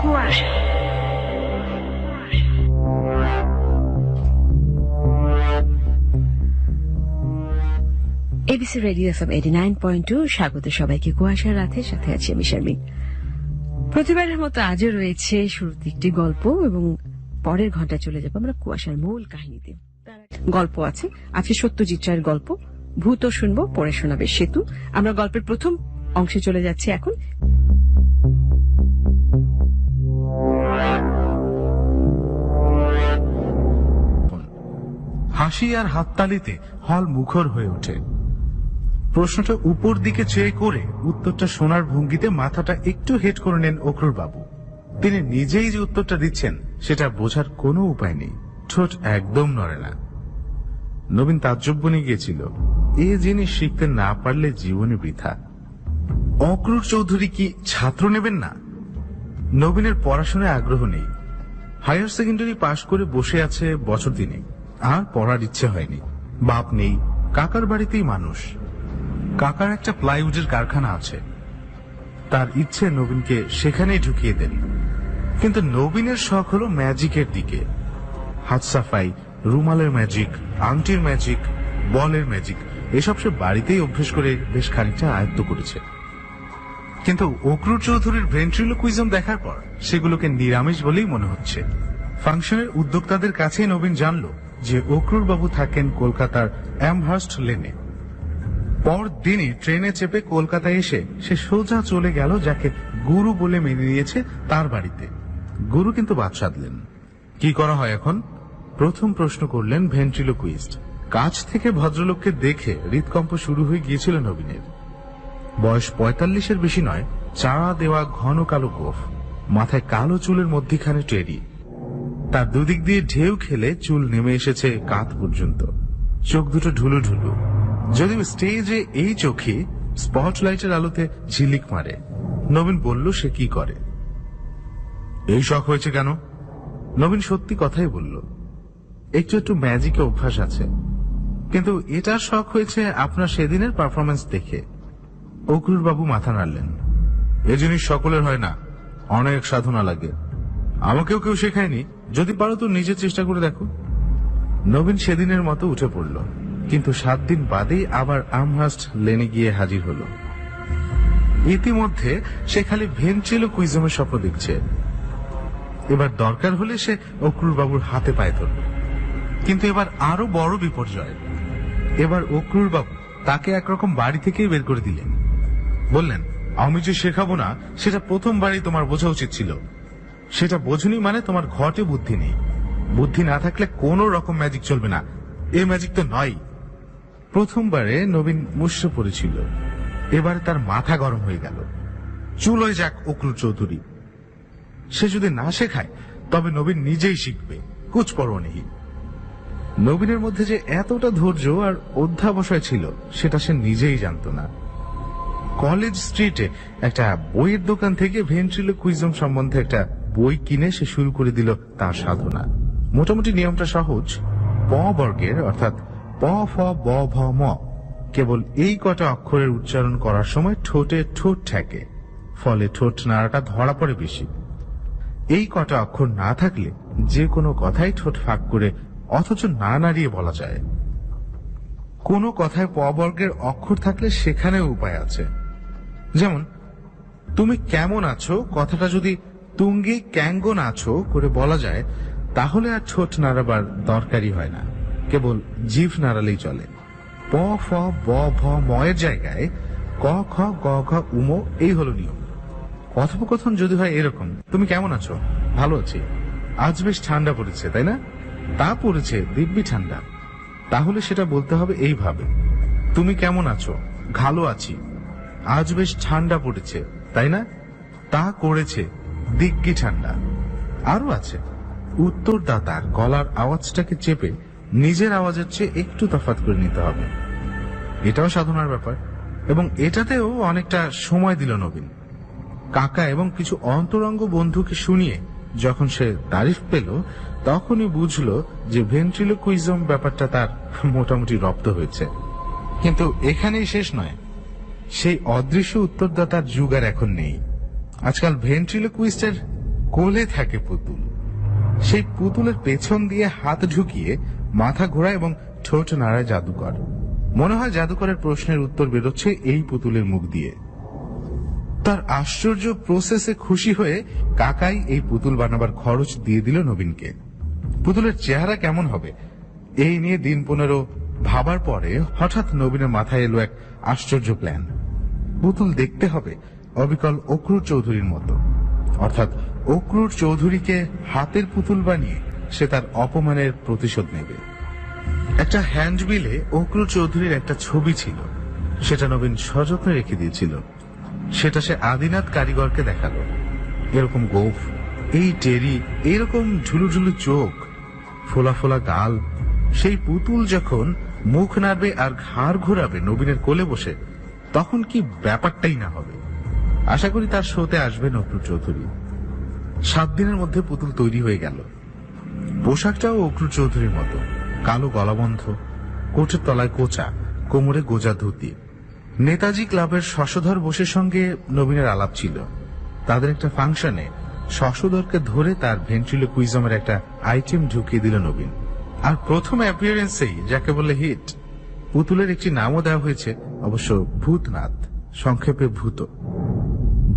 কুয়াশা। ABC radio FM 89.2 স্বাগত সবাইকে কুয়াশার রাতের সাথে আছি আমি শারমিন। প্রতিবারের মতো আজও রয়েছে শুরুতে একটি গল্প এবং পরের ঘন্টা চলে যাব আমরা কুয়াশার মূল কাহিনীতে। গল্প আছে আজকে সত্যজিৎ রায়ের গল্প ভূত শুনবো, পড়ে শোনাবে সেতু। আমরা গল্পের প্রথম অংশে চলে যাচ্ছি এখন। হাসি আর হাততালিতে হল মুখর হয়ে ওঠে। প্রশ্নটা উপর দিকে চেয়ে করে উত্তরটা শোনার ভঙ্গিতে মাথাটা একটু হেট করে নেন অক্রুর বাবু। তিনি নিজেই যে উত্তরটা দিচ্ছেন সেটা বোঝার কোনো উপায় নেই, ঠোঁট একদম নড়ে না। নবীন তাজ্জব বনে গিয়েছিল, এ জিনিস শিখতে না পারলে জীবনে বৃথা। অক্রুর চৌধুরী কি ছাত্র নেবেন না? নবীনের পড়াশোনায় আগ্রহ নেই, হায়ার সেকেন্ডারি পাশ করে বসে আছে বছর দিনেক, আর পড়ার ইচ্ছে হয়নি। বাপ নেই, কাকার বাড়িতেই মানুষ। কাকার একটা প্লাইউডের কারখানা আছে, তার ইচ্ছে নবীনকে সেখানেই ঢুকিয়ে দেন। কিন্তু নবীনের শখ হলো ম্যাজিকের দিকে, হাত সাফাই, রুমালের ম্যাজিক, আংটির ম্যাজিক, বলের ম্যাজিক, এসব সে বাড়িতেই অভ্যেস করে বেশ খানিকটা আয়ত্ত করেছে। কিন্তু অক্রুর চৌধুরীর ভেন্ট্রিলোকুইজম দেখার পর সেগুলোকে নিরামিষ বলেই মনে হচ্ছে। ফাংশনের উদ্যোক্তাদের কাছেই নবীন জানল যে অক্রুর বাবু থাকেন কলকাতার অ্যামহার্স্ট লেনে। পরদিনই ট্রেনে চেপে কলকাতায় এসে সে সোজা চলে গেল যাকে গুরু বলে মেনে নিয়েছে তার বাড়িতে। গুরু কিন্তু বাদ সাধলেন। কি করা হয় এখন? প্রথম প্রশ্ন করলেন ভেন্ট্রিলোকুইস্ট। কাছ থেকে ভদ্রলোককে দেখে হৃদকম্প শুরু হয়ে গিয়েছিল নবীনের। বয়স 45-এর বেশি নয়, চাড়া দেওয়া ঘন কালো গোফ, মাথায় কালো চুলের মধ্যিখানে টেরি। তার দুদিক দিয়ে ঢেউ খেলে চুল নেমে এসেছে কাঁধ পর্যন্ত, চোখ দুটো ঢুলু ঢুলু, যদিও স্টেজে এই চোখে স্পটলাইটের আলোতে ঝিলিক মারে। নবীন বলল সে কি করে। এই শখ হয়েছে কেন? নবীন সত্যি কথাই বলল, একটু একটু ম্যাজিকে অভ্যাস আছে, কিন্তু এটার শখ হয়েছে আপনার সেদিনের পারফরমেন্স দেখে। অক্রুর বাবু মাথা নাড়লেন। এ জিনিস সকলের হয় না, অনেক সাধনা লাগে। আমাকেও কেউ শেখায়নি, যদি পারো তো নিজে চেষ্টা করে দেখো। নবীন সেদিনের মতো উঠে পড়ল, কিন্তু 7 দিন বাদেই আবার আমহার্স্ট লেনে গিয়ে হাজির হল। ইতিমধ্যে সে খালি ভেন্ট্রিলোকুইজমের স্বপ্ন দেখছে। এবার দরকার হলে সে অক্রুর বাবুর হাতে পায়ে ধরল। কিন্তু এবার আরো বড় বিপর্যয়। এবার অক্রুর বাবু তাকে একরকম বাড়ি থেকেই বের করে দিলেন। বললেন, আমি যে শেখাবো না সেটা প্রথমবারই তোমার বোঝা উচিত ছিল। সেটা বোঝনি মানে তোমার ঘটে বুদ্ধি নেই। বুদ্ধি না থাকলে কোনো রকম ম্যাজিক চলবে না, এ ম্যাজিক তো নয়। প্রথমবারে নবীন মুষড়ে পড়েছিল, এবারে তার মাথা গরম হয়ে গেল। চুলোয় যাক অক্রুর চৌধুরী, সে যদি না শেখায় তবে নবীন নিজেই শিখবে, কুছ পরোয়া নেই। নবীনের মধ্যে যে এতটা ধৈর্য আর অধ্যাবসায় ছিল সেটা সে নিজেই জানত না। কলেজ স্ট্রিটে একটা বইয়ের দোকান থেকে ভেন্ট্রিলোকুইজম সম্বন্ধে একটা বই কিনে সে শুরু করে দিল তার সাধনা। মোটামুটি নিয়মটা সহজ। প বর্গের অর্থাৎ প ফ ব ভ ম কেবল এই কটা অক্ষরের উচ্চারণ করার সময় ঠোঁটে ঠোঁট ঠেকে, ফলে ঠোঁট নাড়াটা ধরা পড়ে বেশি। এই কটা অক্ষর না থাকলে যে কোনো কথাই ঠোঁট ফাঁক করে অথচ না নাড়িয়ে বলা যায়। কোনো কথায় প বর্গের অক্ষর থাকলে সেখানেও উপায় আছে। যেমন তুমি কেমন আছো কথাটা যদি তুঙ্গি ক্যাঙ্গন আছো করে বলা যায় তাহলে আর ঠোঁট নাড়াবার দরকারই হয় না, কেবল জিভ নাড়ালেই চলে। প ফ ব ভ ময়ের জায়গায় ক খ গ ঘ উম, এই হলো নিয়ম। কথোপকথন যদি হয় এরকম, তুমি কেমন আছো? ভালো আছি। আজ বেশ ঠান্ডা পড়েছে তাই না? তা পড়েছে দিব্যি ঠান্ডা। তাহলে সেটা বলতে হবে এইভাবে, তুমি কেমন আছো? ভালো আছি। আজ বেশ ঠান্ডা পড়েছে তাই না? তা করেছে দিগ্গি ঠান্ডা। আরো আছে, উত্তরদাতার গলার আওয়াজটাকে চেপে নিজের আওয়াজের চেয়ে একটু তফাৎ করে নিতে হবে। এটাও সাধনার ব্যাপার, এবং এটাতেও অনেকটা সময় দিল নবীন। কাকা এবং কিছু অন্তরঙ্গ বন্ধুকে শুনিয়ে যখন সে তারিফ পেল তখনই বুঝলো যে ভেন্ট্রিলোকুইজম ব্যাপারটা তার মোটামুটি রপ্ত হয়েছে। কিন্তু এখানেই শেষ নয়, সেই অদৃশ্য উত্তরদাতার যুগ আর এখন নেই। আজকাল ভেন্ট্রিলোকুইস্টের কোলে থাকে পুতুল। সেই পুতুলের পেছন দিয়ে হাত ঢুকিয়ে মাথা ঘোরায় এবং ঠোঁট নাড়ায় জাদুকর। মনে হয় জাদুকরের প্রশ্নের উত্তর বেরোচ্ছে এই পুতুলের মুখ দিয়ে। তার আশ্চর্য প্রসেসে খুশি হয়ে কাকাই এই পুতুল বানাবার খরচ দিয়ে দিল নবীনকে। পুতুলের চেহারা কেমন হবে এই নিয়ে দিন 15 ভাবার পরে হঠাৎ নবীনের মাথায় এলো এক আশ্চর্য প্ল্যান। পুতুল দেখতে হবে অবিকল অক্রুর চৌধুরীর মতো, অর্থাৎ অক্রুর চৌধুরীকে হাতের পুতুল বানিয়ে সে তার অপমানের প্রতিশোধ নেবে। একটা হ্যান্ডবিলে অক্রুর চৌধুরীর একটা ছবি ছিল, সেটা নবীন সযত্নে রেখে দিয়েছিল। সেটা সে আদিনাথ কারিগরকে দেখালো। এরকম গোফ, এই টেরি, এরকম ঝুলুঝুলু চোখ, ফোলা ফোলা গাল। সেই পুতুল যখন মুখ নাড়বে আর ঘাড় ঘোরাবে নবীনের কোলে বসে, তখন কি ব্যাপারটাই না হবে। আশা করি তার শোতে আসবেন অক্রুর চৌধুরী। 7 দিনের মধ্যে পুতুল তৈরি হয়ে গেল। পোশাকটাও অক্রুর চৌধুরীর মতো, কালো গলাবন্ধ, কোটের তলায় কোচা, কোমরে গোজা ধুতি। নেতাজি ক্লাবের শশধর বোসের সঙ্গে নবীনের আলাপ ছিল। তাদের একটা ফাংশনে শশধরকে ধরে তার ভেন্ট্রিলোকুইজমের একটা আইটেম ঢুকিয়ে দিল নবীন। আর প্রথম অ্যাপিয়ারেন্সেই যাকে বলে হিট। পুতুলের একটি নামও দেওয়া হয়েছে, অবশ্য ভূতনাথ, সংক্ষেপে ভূত।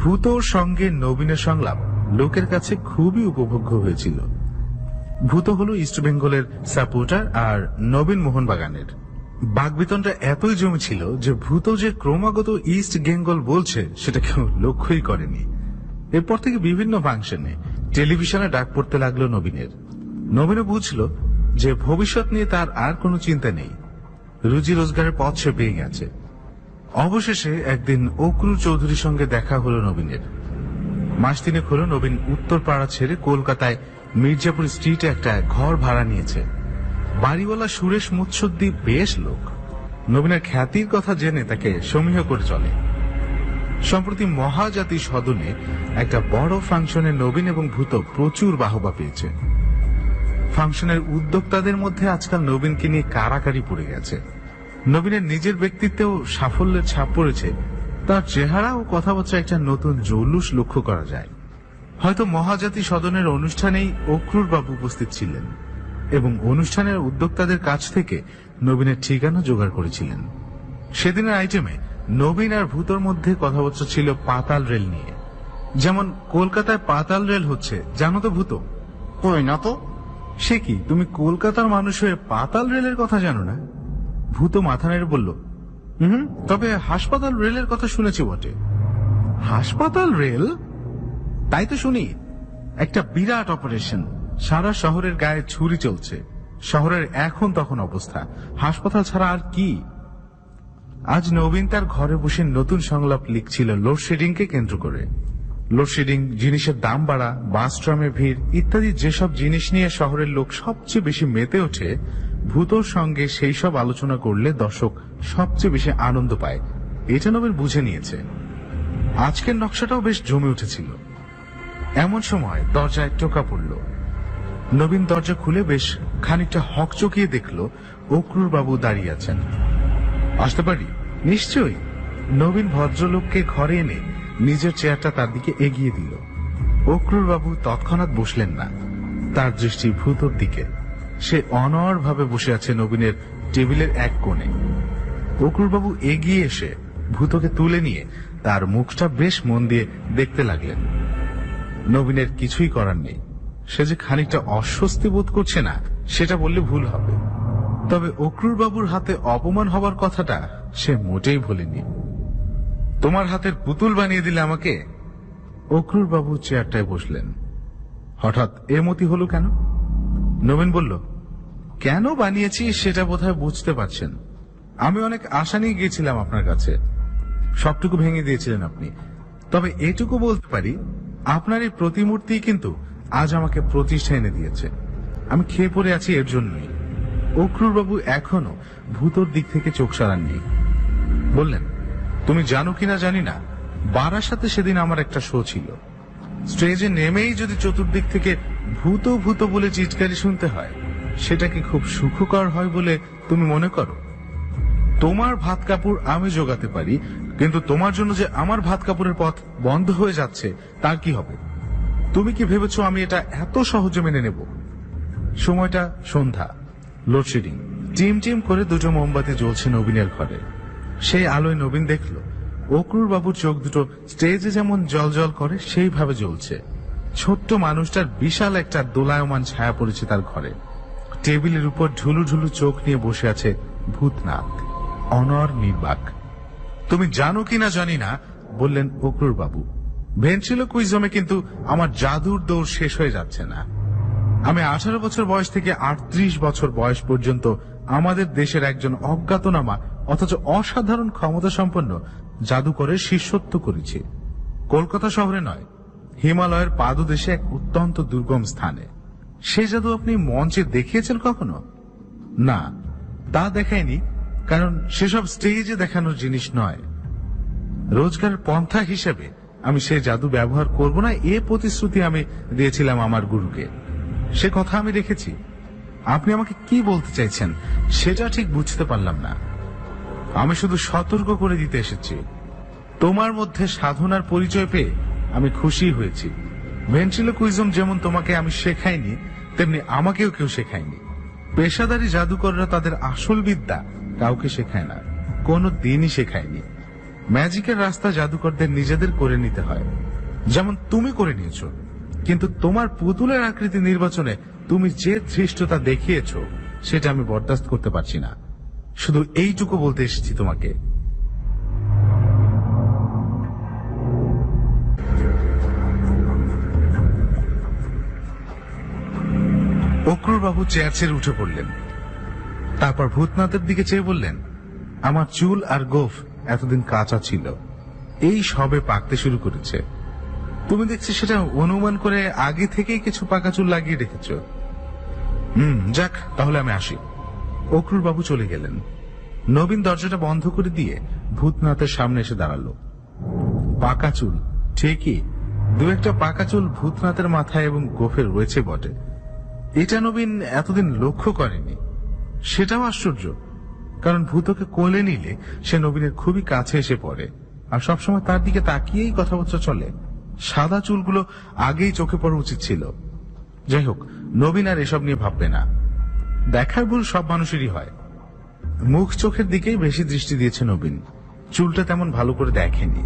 ভূতর সঙ্গে নবীনের সংলাপ লোকের কাছে খুবই উপভোগ্য হয়েছিল। ভূত হল ইস্ট বেঙ্গলের সাপোর্টার আর নবীন মোহনবাগানের। বাগবিতনটা এতই জমেছিল যে ভূত যে ক্রমাগত ইস্ট বেঙ্গল বলছে সেটা কেউ লক্ষ্যই করেনি। এরপর থেকে বিভিন্ন ফাংশনে টেলিভিশনে ডাক পড়তে লাগলো নবীনের। নবীনও বুঝল যে ভবিষ্যৎ নিয়ে তার আর কোনো চিন্তা নেই, রুজি রোজগারের পথ সে পেয়ে গেছে। অবশেষে একদিন অক্রুর চৌধুরীর সঙ্গে দেখা হলো নবীনের। মাস 3 হলো নবীন উত্তরপাড়া ছেড়ে কলকাতায় মির্জাপুর স্ট্রিটে একটা ঘর ভাড়া নিয়েছে। বাড়িওয়ালা সুরেশ মুৎসদ্দি বেশ লোক। নবীনের খ্যাতির কথা জেনে তাকে সমীহ করে চলে। সম্প্রতি মহাজাতি সদনে একটা বড় ফাংশনে নবীন এবং ভূত প্রচুর বাহবা পেয়েছে। ফাংশনের উদ্যোক্তাদের মধ্যে আজকাল নবীনকে নিয়ে কারাকারি পড়ে গেছে। নবীনের নিজের ব্যক্তিত্বেও সাফল্যের ছাপ পড়েছে। তার চেহারা ও কথাবার্তা একটা নতুন জৌলুস লক্ষ্য করা যায়। হয়তো মহাজাতি সদনের অনুষ্ঠানেই অক্রুর বাবু উপস্থিত ছিলেন এবং অনুষ্ঠানের উদ্যোক্তাদের কাছ থেকে নবীনের ঠিকানা জোগাড় করেছিলেন। সেদিনের আইটেমে নবীন আর ভূতর মধ্যে কথাবার্তা ছিল পাতাল রেল নিয়ে। যেমন কলকাতায় পাতাল রেল হচ্ছে, জানো তো ভূত? কই না তো। সে কি, তুমি কলকাতার মানুষ হয়ে পাতাল রেলের কথা জানো না? ভূত মাথা নেড়ে বলল, তবে হাসপাতাল রেলের কথা শুনেছি বটে। হাসপাতাল রেল? তাই তো শুনি। একটা বিরাট অপারেশন, সারা শহরের গায়ে ছুরি চলছে। শহরের এখন তখন অবস্থা, হাসপাতাল ছাড়া আর কি। আজ নবীন তার ঘরে বসে নতুন সংলাপ লিখছিল লোডশেডিং কে কেন্দ্র করে। লোডশেডিং, জিনিসের দাম বাড়া, বাস ট্রামে ভিড় ইত্যাদি যেসব জিনিস নিয়ে শহরের লোক সবচেয়ে বেশি মেতে ওঠে, ভূতর সঙ্গে সেই সব আলোচনা করলে দর্শক সবচেয়ে বেশি আনন্দ পায়, এটা নবীন বুঝে নিয়েছে। আজকের নকশাটাও বেশ জমে উঠেছিল। এমন সময় দরজায় টোকা পড়ল। নবীন দরজা খুলে বেশ খানিকটা হকচকিয়ে দেখল অক্রুর বাবু দাঁড়িয়ে আছেন। আসতে পারি? নিশ্চয়ই। নবীন ভদ্রলোককে ঘরে এনে নিজের চেয়ারটা তার দিকে এগিয়ে দিল। অক্রুর বাবু তৎক্ষণাৎ বসলেন না, তার দৃষ্টি ভূতর দিকে। সে অনড় ভাবে বসে আছে নবীনের টেবিলের এক কোণে। অক্রুর বাবু এগিয়ে এসে ভূতকে তুলে নিয়ে তার মুখটা বেশ মন দিয়ে দেখতে লাগলেন। নবীনের কিছুই করার নেই। সে যে খানিকটা অস্বস্তি বোধ করছে না সেটা বললে ভুল হবে, তবে অক্রুর বাবুর হাতে অপমান হবার কথাটা সে মোটেই ভুলেনি। তোমার হাতের পুতুল বানিয়ে দিলে আমাকে? অক্রুর বাবু চেয়ারটায় বসলেন। হঠাৎ এমতি হলো কেন? নবীন বলল, কেন বানিয়েছি সেটা বোধহয় বুঝতে পারছেন। আমি অনেক আশা নিয়ে গিয়েছিলাম আপনার কাছে, সবটুকু ভেঙে দিয়েছিলেন আপনি। তবে এটুকু বলতে পারি, আপনার এই প্রতিমূর্তি কিন্তু আজ আমাকে প্রতিষ্ঠা এনে দিয়েছে। আমি খেয়ে পড়ে আছি এর জন্যই। অক্রুর বাবু এখনো ভূতর দিক থেকে চোখ সরাননি। বললেন, তুমি জানো কিনা জানি না, বারাসাতে সেদিন আমার একটা শো ছিল। স্টেজে নেমেই যদি চতুর্দিক থেকে ভূত ভূত বলে চিৎকারি শুনতে হয়, সেটা কি খুব সুখকর হয় বলে তুমি মনে করো? তোমার ভাত কাপড় আমি জোগাতে পারি, কিন্তু তোমার জন্য যে আমার ভাত কাপড়ের পথ বন্ধ হয়ে যাচ্ছে তার কি হবে? তুমি কি ভেবেছো আমি এটা এত সহজে মেনে নেব? সময়টা সন্ধ্যা, লোডশেডিং। টিম টিম করে দুটো মোমবাতি জ্বলছে নবীনের ঘরে। সেই আলোয় নবীন দেখল অক্রুর বাবুর চোখ দুটো স্টেজে যেমন জল করে সেইভাবে জ্বলছে। ছোট্ট মানুষটার বিশাল একটা দোলায়মান ছায়া পড়েছে তার ঘরে। টেবিলের উপর ঝুলু ঝুলু চোখ নিয়ে বসে আছে ভূতনাথ, অনর নির্বাক। তুমি জানো কিনা জানি না, বললেন অক্রুর বাবু, ভেন্ট্রিলোকুইজমে কিন্তু আমার জাদুর দৌড় শেষ হয়ে যাচ্ছে না। আমি 18 বছর বয়স থেকে 38 বছর বয়স পর্যন্ত আমাদের দেশের একজন অজ্ঞাতনামা অথচ অসাধারণ ক্ষমতা সম্পন্ন জাদুকরের শিষ্যত্ব করেছি। কলকাতা শহরে নয়, হিমালয়ের পাদদেশে এক অত্যন্ত দুর্গম স্থানে। সে জাদু আপনি মঞ্চে দেখিয়েছেন কখনো? না, তা দেখায়নি, কারণ সেসব স্টেজে দেখানোর জিনিস নয়। রোজগারের পন্থা হিসেবে আমি সে জাদু ব্যবহার করব না, এ প্রতিশ্রুতি আমি দিয়েছিলাম আমার গুরুকে। সে কথা আমি রেখেছি। আপনি আমাকে কি বলতে চাইছেন সেটা ঠিক বুঝতে পারলাম না। আমি শুধু সতর্ক করে দিতে এসেছি। তোমার মধ্যে সাধনার পরিচয় পেয়ে আমি খুশি হয়েছি। ভেন্ট্রিলোকুইজম যেমন তোমাকে আমি শেখাইনি, তেমনি আমাকেও কেউ শেখায়নি। পেশাদারী জাদুকররা তাদের আসল বিদ্যা কাউকে শেখায় না, কোনো দিনই শেখায়নি। ম্যাজিকের রাস্তা জাদুকরদের নিজেদের করে নিতে হয়, যেমন তুমি করে নিয়েছো। কিন্তু তোমার পুতুলের আকৃতি নির্বাচনে তুমি যে ধৃষ্টতা দেখিয়েছো সেটা আমি বরদাস্ত করতে পারছি না। শুধু এইটুকু বলতে এসেছি তোমাকে। অক্রুর বাবু চেয়ার ছেড়ে উঠে পড়লেন। তারপর ভূতনাথের দিকে চেয়ে বললেন, আমার চুল আর গোফ এতদিন কাঁচা ছিল, এই সবে পাকতে শুরু করেছে। তুমি দেখছি সেটা অনুমান করে আগে থেকেই কিছু পাকা চুল লাগিয়ে রেখেছ। যাক, তাহলে আমি আসি। অক্রুর বাবু চলে গেলেন। নবীন দরজাটা বন্ধ করে দিয়ে ভূতনাথের সামনে এসে দাঁড়ালো। পাকা চুল ঠিকই, দু একটা পাকা চুল ভূতনাথের মাথায় এবং গোফের রয়েছে বটে। এটা নবীন এতদিন লক্ষ্য করেনি। সেটাও আশ্চর্য, কারণ ভূতকে কোলে নিলে সে নবীনের খুবই কাছে এসে পড়ে, আর সবসময় তার দিকে তাকিয়েই কথাবার্তা চলে। সাদা চুলগুলো আগেই চোখে পড়া উচিত ছিল। যাই হোক, নবীন আর এসব নিয়ে ভাববে না। দেখার ভুল সব মানুষেরই হয়। মুখ চোখের দিকেই বেশি দৃষ্টি দিয়েছে নবীন। চুলটা তেমন ভালো করে দেখেনি,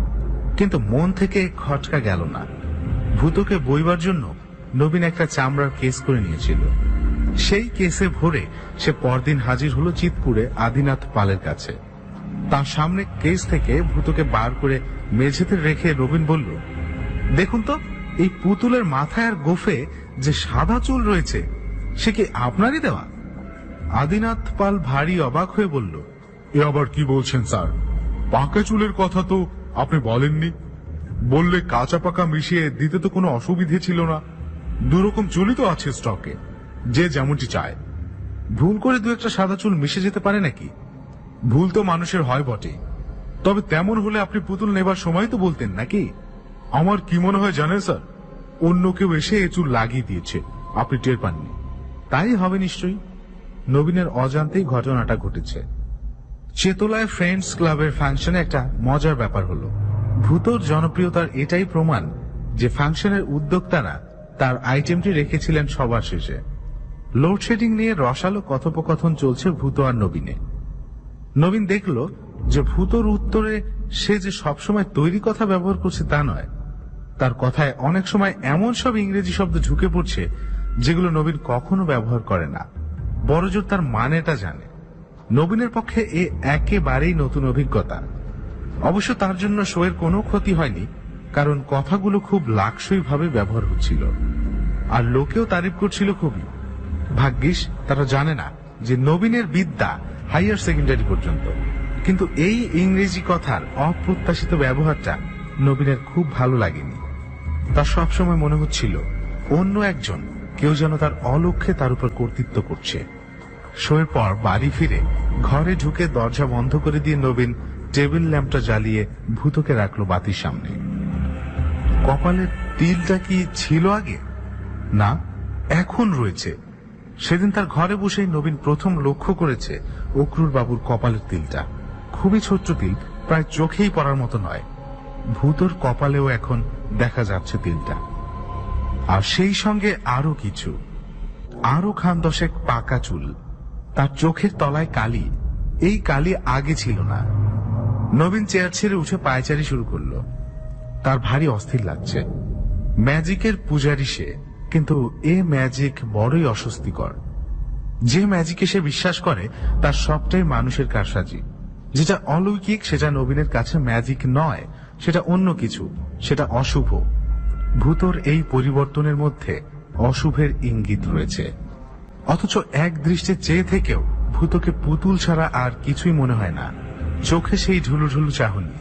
কিন্তু মন থেকে খটকা গেল না। ভূতকে বইবার জন্য নবীন একটা চামড়ার কেস করে নিয়েছিল। সেই কেসে ভরে সে পরদিন হাজির হলো চিতপুরে আদিনাথ পালের কাছে। তার সামনে কেস থেকে ভূতকে বার করে মেঝেতে রেখে নবীন বলল, দেখুন তো, এই পুতুলের মাথায় আর গোফে যে সাদা চুল রয়েছে সে কি আপনারই দেওয়া? আদিনাথ পাল ভারী অবাক হয়ে বলল, এ আবার কি বলছেন স্যার? পাকা চুলের কথা তো আপনি বলেননি। বললে কাঁচা পাকা মিশিয়ে দিতে তো কোনো অসুবিধে ছিল না। দুরকম চুলই তো আছে স্টকে, যে যেমনটি চায়। ভুল করে দু একটা সাদা চুল মিশে যেতে পারে নাকি? ভুল তো মানুষের হয় বটে, তবে তেমন হলে আপনি পুতুল নেবার সময় তো বলতেন নাকি? আমার কি মনে হয় জানেন স্যার, অন্য কেউ এসে এ চুল লাগিয়ে দিয়েছে, আপনি টের পাননি। তাই হবে নিশ্চয়ই। নবীনের অজান্তেই ঘটনাটা ঘটেছে। চেতলায় ফ্রেন্ডস ক্লাবের ফাংশনে একটা মজার ব্যাপার হলো। ভূতর জনপ্রিয়তার এটাই প্রমাণ যে ফাংশনের উদ্যোক্তারা তার আইটেমটি রেখেছিলেন সবার শেষে। লোডশেডিং নিয়ে রসালো কথোপকথন চলছে ভূত আর নবীনে। নবীন দেখল যে ভূতর উত্তরে সে যে সবসময় তৈরি কথা ব্যবহার করছে তা নয়। তার কথায় অনেক সময় এমন সব ইংরেজি শব্দ ঢুকে পড়ছে যেগুলো নবীন কখনো ব্যবহার করে না, বড়জোর তার মানেটা জানে। নবীনের পক্ষে এ একেবারেই নতুন অভিজ্ঞতা। অবশ্য তার জন্য শোয়ের কোনো ক্ষতি হয়নি, কারণ কথাগুলো খুব লাকসই ভাবে ব্যবহার হচ্ছিল, আর লোকেও তারিফ করছিল খুবই। ভাগ্যিস তারা জানে না যে নবীনের বিদ্যা হাইয়ার সেকেন্ডারি পর্যন্ত। কিন্তু এই ইংরেজি কথার অপ্রত্যাশিত ব্যবহারটা নবীনের খুব ভালো লাগেনি। তার সবসময় মনে হচ্ছিল অন্য একজন কেউ যেন তার অলক্ষ্যে তার উপর কর্তৃত্ব করছে। শোয়ের পর বাড়ি ফিরে ঘরে ঢুকে দরজা বন্ধ করে দিয়ে নবীন টেবিল ল্যাম্পটা জ্বালিয়ে ভূতকে রাখলো বাতির সামনে। কপালের তিলটা কি ছিল আগে? না, এখন রয়েছে। সেদিন তার ঘরে বসেই নবীন প্রথম লক্ষ্য করেছে অক্রুর বাবুর কপালের তিলটা। খুবই ছোট্ট তিল, প্রায় চোখেই পড়ার মতো নয়। ভূতর কপালেও এখন দেখা যাচ্ছে তিলটা। আর সেই সঙ্গে আরো কিছু, আরো খান দশেক পাকা চুল, তার চোখের তলায় কালি। এই কালি আগে ছিল না। নবীন চেয়ার ছেড়ে উঠে পায়চারি শুরু করলো। তার ভারী অস্থির লাগছে। ম্যাজিকের পূজারি সে, কিন্তু এ ম্যাজিক বড়ই অস্বস্তিকর। যে ম্যাজিকে সে বিশ্বাস করে তার সবটাই মানুষের কারসাজি। যেটা অলৌকিক সেটা নবীনের কাছে ম্যাজিক নয়, সেটা অন্য কিছু, সেটা অশুভ। ভূতর এই পরিবর্তনের মধ্যে অশুভের ইঙ্গিত রয়েছে। অথচ এক দৃষ্টে চেয়ে থেকেও ভূতকে পুতুল ছাড়া আর কিছুই মনে হয় না। চোখে সেই ঢুলুঢুলু চাহনি,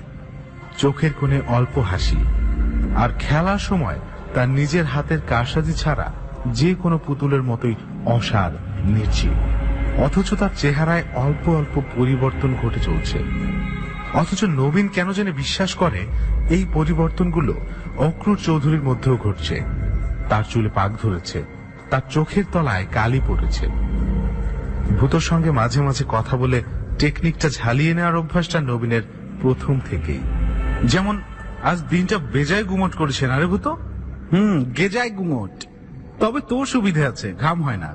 চোখের কোণে অল্প হাসি, আর খেলার সময় তার নিজের হাতের কারসাজি ছাড়া যে কোনো পুতুলের মতোই অসার, নির্জীব। অথচ তার চেহারায় অল্প অল্প পরিবর্তন ঘটে চলছে। অথচ নবীন কেন জানি বিশ্বাস করে এই পরিবর্তনগুলো অক্রুর চৌধুরীর মধ্যেও ঘটছে। তার চুলে পাক ধরেছে, তার চোখের তলায় কালি পড়েছে। ভূতর সঙ্গে মাঝে মাঝে কথা বলে টেকনিকটা ঝালিয়ে নেওয়ার অভ্যাসটা নবীনের প্রথম থেকেই। যেমন আজ দিনটা বেজায় গুমট করেছে না রে ভূত? গেজায় গুমট। তবে তোর সুবিধে আছে, ঘাম হয় না।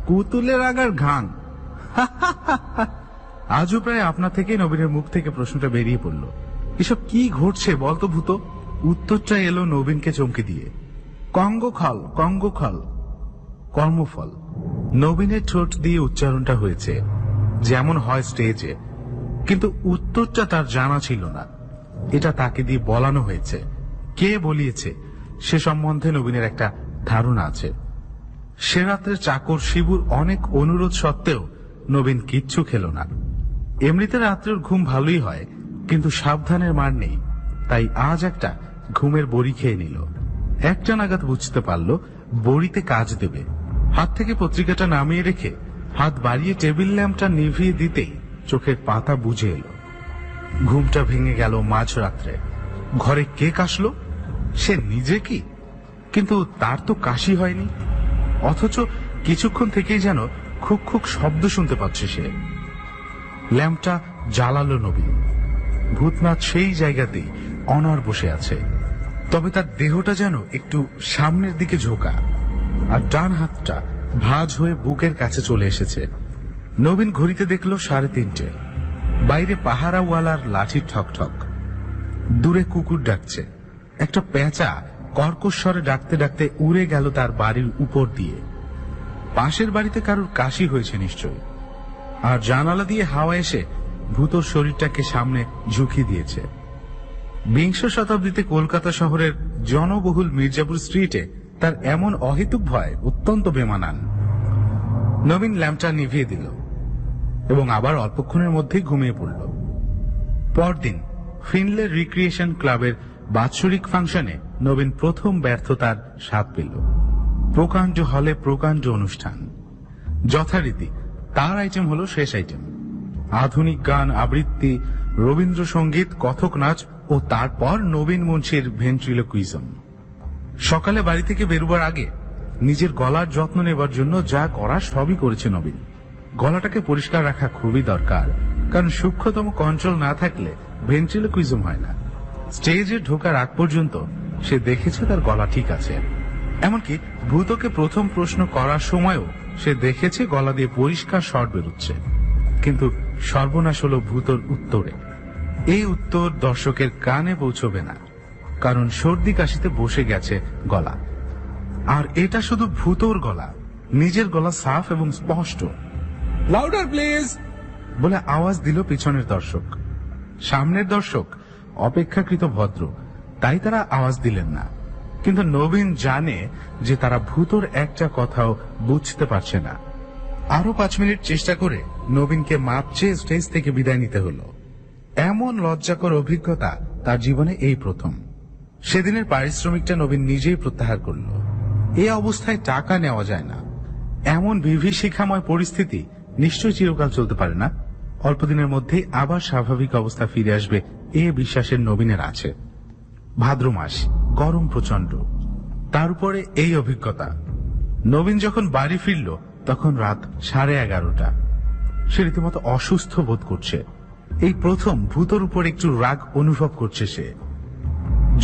পুতুলের আগার ঘাম। আজও প্রায় আপনা থেকে নবীনের মুখ থেকে প্রশ্নটা বেরিয়ে পড়ল, এসব কি ঘটছে বলতো ভূত? উত্তরটা এলো নবীনকে চমকে দিয়ে, কঙ্গফল, কঙ্গফল, কর্মফল। নবীনের ঠোঁট দিয়ে উচ্চারণটা হয়েছে যেমন হয় স্টেজে, কিন্তু উত্তরটা তার জানা ছিল না। এটা তাকে দিয়ে বলানো হয়েছে। কে বলিয়েছে সে সম্বন্ধে নবীনের একটা ধারণা আছে। সে রাত্রে চাকর শিবুর অনেক অনুরোধ সত্ত্বেও নবীন কিচ্ছু খেল না। এমনিতে রাত্রের ঘুম ভালোই হয়, কিন্তু সাবধানের মার নেই। তাই আজ একটা ঘুমের বড়ি খেয়ে নিল। একটা নাগাদ বুঝতে পারল বড়িতে কাজ দেবে। হাত থেকে পত্রিকাটা নামিয়ে রেখে হাত বাড়িয়ে টেবিল ল্যাম্পটা নিভিয়ে দিতেই চোখের পাতা বুঝে এলো। ঘুমটা ভেঙে গেল মাঝরাত্রে। ঘরে কে কাশলো? সে নিজে কি? কিন্তু তার তো কাশি হয়নি। অথচ কিছুক্ষণ থেকেই যেন খুক খুক শব্দ শুনতে পাচ্ছে সে। ল্যাম্পটা জ্বালালো নবীন। ভূতনাথ সেই জায়গাতেই অনড় বসে আছে, তবে তার দেহটা যেন একটু সামনের দিকে ঝোঁকা, আর ডান হাতটা ভাঁজ হয়ে বুকের কাছে চলে এসেছে। নবীন ঘড়িতে দেখল 3:30। বাইরে পাহারাওয়ালার লাঠির ঠকঠক। দূরে কুকুর ডাকছে। একটা পেঁচা কর্কশ্বরে ডাকতে ডাকতে উড়ে গেল তার বাড়ির উপর দিয়ে। পাশের বাড়িতে কারোর কাশি হয়েছে নিশ্চয়ই। আর জানালা দিয়ে হাওয়া এসে ভূতর শরীরটাকে সামনে ঝুঁকি দিয়েছে। বিংশ শতাব্দীতে কলকাতা শহরের জনবহুল মির্জাপুর স্ট্রিটে তার এমন অহেতুক ভয় অত্যন্ত বেমানান। নবীন ল্যাম্পটা নিভিয়ে দিল এবং আবার অল্পক্ষণের মধ্যেই ঘুমিয়ে পড়ল। পরদিন ফিনলে রিক্রিয়েশন ক্লাবের বাৎসরিক ফাংশনে নবীন প্রথম ব্যর্থতার স্বাদ পেল। প্রকাণ্ড হলে প্রকাণ্ড অনুষ্ঠান। যথারীতি তার আইটেম হলো শেষ আইটেম। আধুনিক গান, আবৃত্তি, রবীন্দ্রসঙ্গীত, কথক নাচ ও তারপর নবীন মুন্সির ভেন্ট্রিলোকুইজম। সকালে বাড়ি থেকে বেরোবার আগে নিজের গলার যত্ন নেবার জন্য যা করার সবই করেছে নবীন। গলাটাকে পরিষ্কার রাখা খুবই দরকার, কারণ সূক্ষ্মতম কন্ট্রোল না থাকলে ভেন্ট্রিলোকুইজম হয় না। স্টেজে ঢোকার আগ পর্যন্ত সে দেখেছে তার গলা ঠিক আছে। এমনকি ভূতকে প্রথম প্রশ্ন করার সময়ও সে দেখেছে গলা দিয়ে পরিষ্কার স্বর বেরোচ্ছে। কিন্তু সর্বনাশ হলো ভূতর উত্তরে। এই উত্তর দর্শকের কানে পৌঁছবে না, কারণ সর্দি কাশিতে বসে গেছে গলা। আর এটা শুধু ভূতর গলা, নিজের গলা সাফ এবং স্পষ্ট। লাউডার প্লিজ বলে আওয়াজ দিল পিছনের দর্শক। সামনের দর্শক অপেক্ষাকৃত ভদ্র, তাই তারা আওয়াজ দিলেন না। কিন্তু নবীন জানে যে তারা ভূতর একটা কথাও বুঝতে পারছে না। আরো 5 মিনিট চেষ্টা করে নবীনকে মাপ চেয়ে স্টেজ থেকে বিদায় নিতে হলো। এমন লজ্জাকর অভিজ্ঞতা তার জীবনে এই প্রথম। সেদিনের পারিশ্রমিকটা নবীন নিজেই প্রত্যাহার করল। এই অবস্থায় টাকা নেওয়া যায় না। এমন বিভীষিকাময় পরিস্থিতি নিশ্চয়ই চিরকাল চলতে পারে না। অল্পদিনের মধ্যেই আবার স্বাভাবিক অবস্থা ফিরে আসবে এ বিশ্বাসের নবীনের আছে। ভাদ্র মাস, গরম প্রচন্ড, তার উপরে এই অভিজ্ঞতা। নবীন যখন বাড়ি ফিরল তখন রাত 11:30। সে রীতিমতো অসুস্থ বোধ করছে। এই প্রথম ভূতর উপর একটু রাগ অনুভব করছে সে,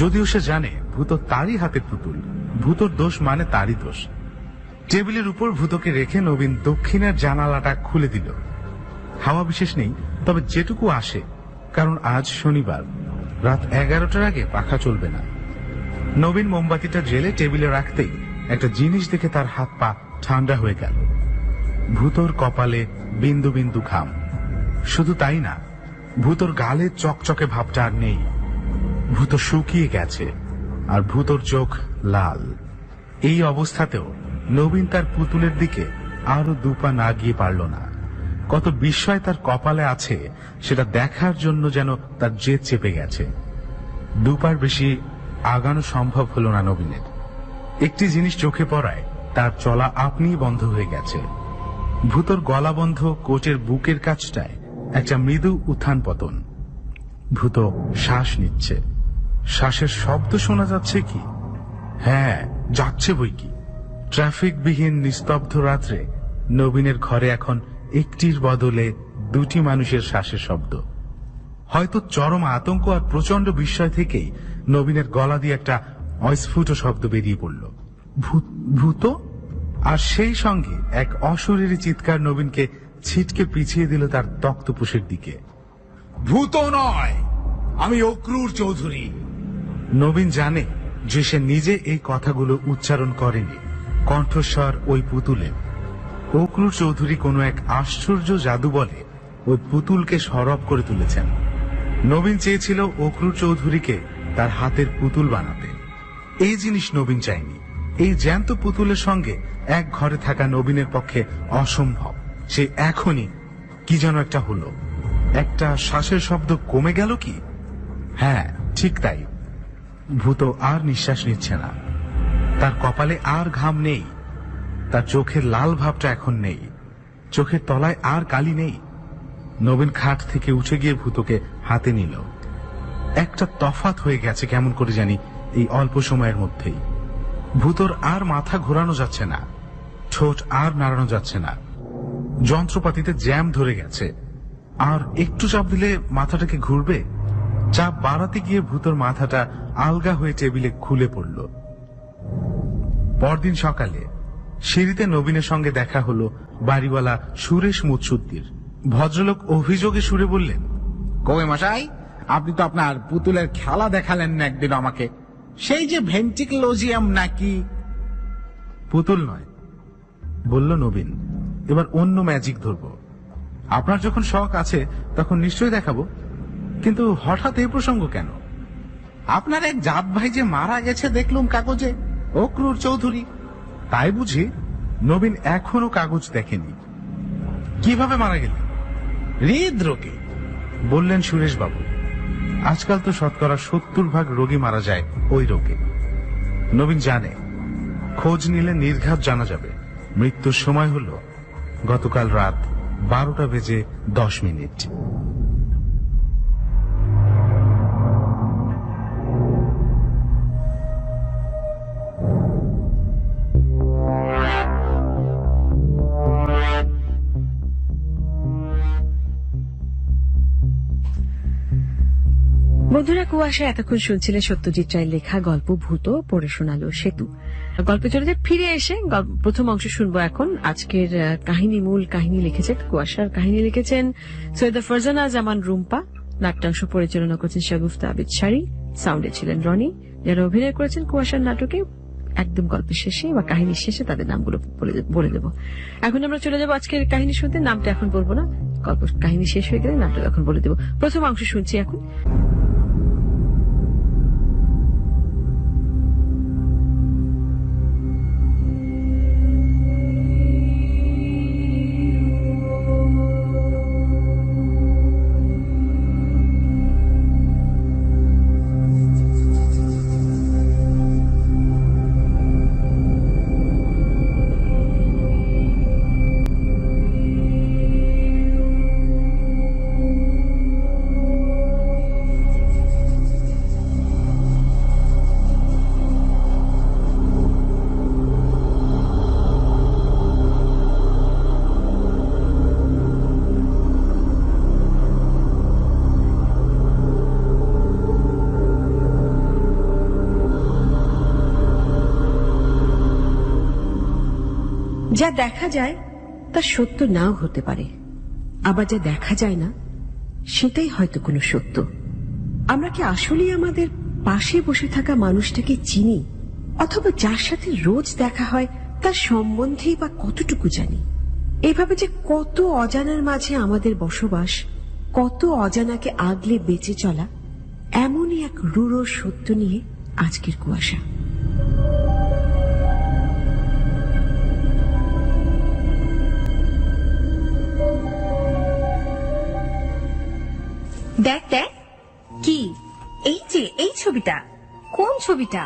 যদিও সে জানে ভূত তারই হাতের পুতুল। ভূতর দোষ মানে তারই দোষ। টেবিলের উপর ভূতকে রেখে নবীন দক্ষিণের জানালাটা খুলে দিল। হাওয়া বিশেষ নেই, তবে যেটুকু আসে, কারণ আজ শনিবার, রাত 11টার আগে পাখা চলবে না। নবীন মোমবাতিটা জেলে টেবিলে রাখতেই একটা জিনিস দেখে তার হাত পা ঠান্ডা হয়ে গেল। ভূতর কপালে বিন্দু বিন্দু ঘাম। শুধু তাই না, ভূতর গালে চকচকে ভাবটা আর নেই। ভূত শুকিয়ে গেছে, আর ভূতর চোখ লাল। এই অবস্থাতেও নবীন তার পুতুলের দিকে আরো দুপা না গিয়ে পারল না। কত বিস্ময় তার কপালে আছে সেটা দেখার জন্য যেন তার জেদ চেপে গেছে। দুপার বেশি আগানো সম্ভব হলো না নবীনের। একটি জিনিস চোখে পড়ায় তার চলা আপনিই বন্ধ হয়ে গেছে। ভূতর গলা বন্ধ কোটের বুকের কাছটায় একটা মৃদু উত্থান পতন। ভূত শ্বাস নিচ্ছে। শ্বাসের শব্দ শোনা যাচ্ছে কি? হ্যাঁ, যাচ্ছে বই কি। ট্রাফিকবিহীন নিস্তব্ধ রাত্রে নবীনের ঘরে এখন একটির বদলে দুটি মানুষের শ্বাসের শব্দ। হয়তো চরম আতঙ্ক আর প্রচন্ড বিস্ময় থেকেই নবীনের গলা দিয়ে একটা অস্ফুট শব্দ বেরিয়ে পড়ল, ভূত। আর সেই সঙ্গে এক অশরীরী চিৎকার নবীনকে ছিটকে পিছিয়ে দিল তার তক্তপোষের দিকে। ভূত নয়, আমি অক্রুর চৌধুরী। নবীন জানে যে সে নিজে এই কথাগুলো উচ্চারণ করেনি, কণ্ঠস্বর ওই পুতুলে। অক্রুর চৌধুরী কোনো এক আশ্চর্য জাদু বলে ওই পুতুলকে সরব করে তুলেছেন। নবীন চেয়েছিল অক্রুর চৌধুরীকে তার হাতের পুতুল বানাতে। এই জিনিস নবীন চায়নি। এই জ্যান্ত পুতুলের সঙ্গে এক ঘরে থাকা নবীনের পক্ষে অসম্ভব। সে এখনই কি যেন একটা হলো। একটা শ্বাসের শব্দ কমে গেল কি? হ্যাঁ, ঠিক তাই। ভূত আর নিঃশ্বাস নিচ্ছে না। তার কপালে আর ঘাম নেই। তার চোখের লাল ভাবটা এখন নেই। চোখের তলায় আর কালি নেই। নবীন খাট থেকে উঠে গিয়ে ভূতকে হাতে নিল। একটা তফাৎ হয়ে গেছে কেমন করে জানি এই অল্প সময়ের মধ্যেই। ভূতর আর মাথা ঘোরানো যাচ্ছে না, ঠোঁট আর নাড়ানো যাচ্ছে না। যন্ত্রপাতিতে জ্যাম ধরে গেছে। আর একটু চাপ দিলে মাথাটাকে ঘুরবে। চাপ বাড়াতে গিয়ে ভূতর মাথাটা আলগা হয়ে টেবিলে খুলে পড়ল। পরদিন সকালে সিঁড়িতে নবীনের সঙ্গে দেখা হলো বাড়িওয়ালা সুরেশ মুৎসুদ্দির। ভদ্রলোক অভিযোগে সুরে বললেন, কবে মশাই, আপনি তো আপনার পুতুলের খেলা দেখালেন না একদিন আমাকে। সেই যে ভেন্টিক্লোজিয়াম নাকি? পুতুল নয়, বলল নবীন। এবার অন্য ম্যাজিক ধরব। আপনার যখন শখ আছে তখন নিশ্চয়ই দেখাবো, কিন্তু হঠাৎ এই প্রসঙ্গ কেন? আপনার এক জাত ভাই যে মারা গেছে দেখলুম কাগজে, অক্রুর চৌধুরী। তাই বুঝি? নবীন এখনো কাগজ দেখেনি। কিভাবে মারা গেলেন? হৃদরোগে, বললেন সুরেশ বাবু। আজকাল তো শতকরা 70% রোগী মারা যায় ওই রোগে। নবীন জানে, খোঁজ নিলে নির্ঘাত জানা যাবে। মৃত্যুর সময় হল গতকাল রাত 12:10। বন্ধুরা, কুয়াশা এতক্ষণ শুনছিলেন সত্যজিৎ রায়ের লেখা গল্প ভূত, পড়ে শোনালো সেতু। গল্পে চলে যায় ফিরে এসে প্রথম অংশ শুনবো এখন। আজকের কাহিনী, মূল কাহিনী লিখেছেন কুয়াশার কাহিনী লিখেছেন সৈয়দা ফারজানা জামান রুম্পা। নাট্যাংশ পরিচালনা করেছেন শাগুফতা আবিদ শাড়ি। সাউন্ডে ছিলেন রনি। যারা অভিনয় করেছেন কুয়াশার নাটকে, একদম গল্পের শেষে বা কাহিনীর শেষে তাদের নামগুলো বলে দেবো। এখন আমরা চলে যাবো আজকের কাহিনী শুনতে। নামটা এখন বলবো না, গল্প কাহিনী শেষ হয়ে গেলে নামটা এখন বলে দেবো। প্রথম অংশ শুনছি এখন। যা দেখা যায় তা সত্য নাও হতে পারে, আবার যা দেখা যায় না সেটাই হয়তো কোনো সত্য। আমরা কি আসলেই আমাদের পাশে বসে থাকা মানুষটাকে চিনি, অথবা যার সাথে রোজ দেখা হয় তার সম্বন্ধেই বা কতটুকু জানি? এভাবে যে কত অজানার মাঝে আমাদের বসবাস, কত অজানাকে আগলে বেঁচে চলা, এমনই এক রূঢ় সত্য নিয়ে আজকের কুয়াশা। দেখ দেখ, কি এই যে এই ছবিটা? কোন ছবিটা?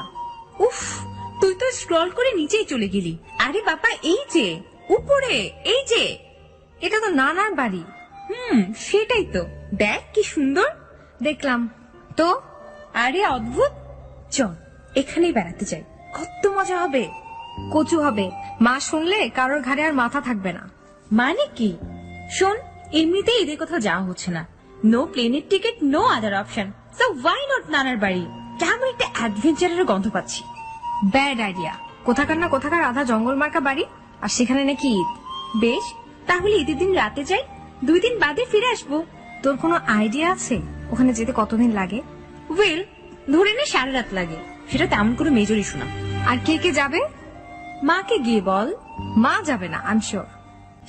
উফ, তুই তো স্ক্রল করে নিচেই চলে গেলি। আরে বাবা, এই যে উপরে, এই যে। এটা তো নানার বাড়ি। সেটাই তো। দেখ কি সুন্দর। দেখলাম তো। আরে অদ্ভুত। চল এখানেই বেড়াতে যাই, কত মজা হবে। কচু হবে, মা শুনলে কারোর ঘাড়ে আর মাথা থাকবে না। মানে কি? শোন, এমনিতেই এদের কোথাও যাওয়া হচ্ছে না। নো প্লেনের ticket, no other option. So why not নানার বাড়ি? কেমন একটা অ্যাডভেঞ্চারের গন্ধ পাচ্ছি। Bad idea. কোথাকার না কোথাকার আধা জঙ্গল মার্কা বাড়ি, আর সেখানে নাকি ঈদ। বেশ, তাহলে ঈদের দিন রাতে যাই, 2 দিন বাদে ফিরে আসবো। তোর কোনো আইডিয়া আছে ওখানে যেতে কতদিন লাগে? ওয়েল, ধরে নে সারা রাত লাগে। সেটা তেমন কোনো মেজর ইস্যু না। আর কে কে যাবে? মাকে গিয়ে বল। মা যাবে না, আই এম শিওর।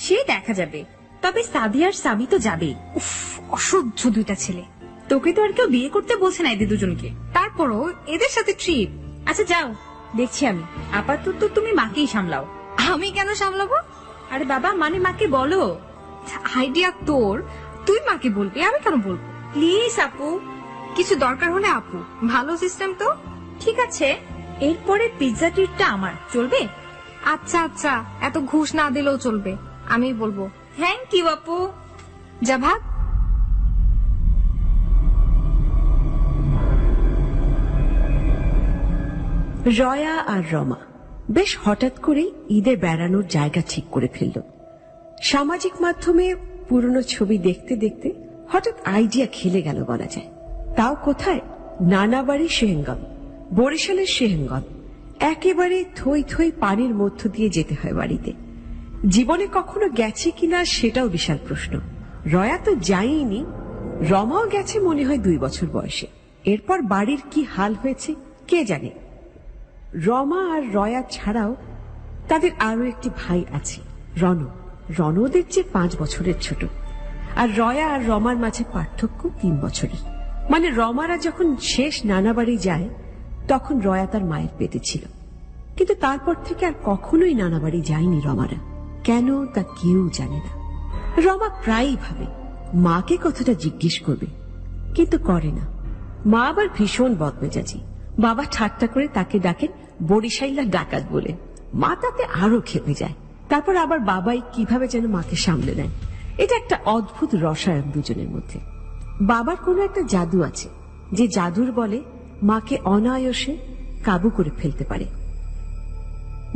সে দেখা যাবে, তবে সাদি আর সাবি তো যাবেই। উফ, অসহ্য দুইটা ছেলে। তোকে তো আর কেউ বিয়ে করতে বলছে না এদের দুজনকে। তারপরও এদের সাথে ট্রিপ। আচ্ছা যাও, দেখছি আমি। আপাতত তুমি মাকেই সামলাও। আমি কেন সামলাবো? আরে বাবা, মানে মাকে বলো। আইডিয়া তোর, তুই মাকে বলবি, আমি কেন বলবো? প্লিজ আপু। কিছু দরকার হলে আপু, ভালো সিস্টেম তো। ঠিক আছে, এরপরে পিৎজা ট্রিটটা আমার, চলবে? আচ্ছা আচ্ছা, এত ঘুষ না দিলেও চলবে, আমি বলবো। থ্যাংক ইউ আপু। যা ভাগ। রয়া আর রমা বেশ হঠাৎ করে ঈদে বেড়ানোর জায়গা ঠিক করে ফেলল। সামাজিক মাধ্যমে পুরনো ছবি দেখতে দেখতে হঠাৎ আইডিয়া খেলে গেল বলা যায়। তাও কোথায়? নানাবাড়ি সেহেঙ্গম, বরিশালের সেহেঙ্গম। একেবারে থই থই পানির মধ্য দিয়ে যেতে হয় বাড়িতে। জীবনে কখনো গেছে কিনা সেটাও বিশাল প্রশ্ন। রয়া তো যায়নি, রমাও গেছে মনে হয় 2 বছর বয়সে। এরপর বাড়ির কি হাল হয়েছে কে জানে। রমা আর রয়া ছাড়াও তাদের আরো একটি ভাই আছে, রণ। রণ ওদের চেয়ে 5 বছরের ছোট। আর রয়া আর রমার মাঝে পার্থক্য 3 বছরের। মানে রমারা যখন শেষ নানা বাড়ি যায় তখন রয়া তার মায়ের পেটে ছিল, কিন্তু তারপর থেকে আর কখনোই নানা বাড়ি যায়নি রমারা। কেন তা কেউ জানে না। রমা প্রায়ই ভাবে মাকে কথাটা জিজ্ঞেস করবে, কিন্তু করে না। মা আবার ভীষণ বদমেজাজি। বাবা ঠাট্টা করে তাকে ডাকেন বরিশাইলা ডাকাত বলে। মা তাতে আরো খেপে যায়। তারপর আবার বাবাই কিভাবে যেন মাকে সামলে নেয়। এটা একটা অদ্ভুত রসায়ন দুজনের মধ্যে। বাবার কোনো একটা জাদু আছে, যে জাদুর বলে মাকে অনায়াসে কাবু করে ফেলতে পারে।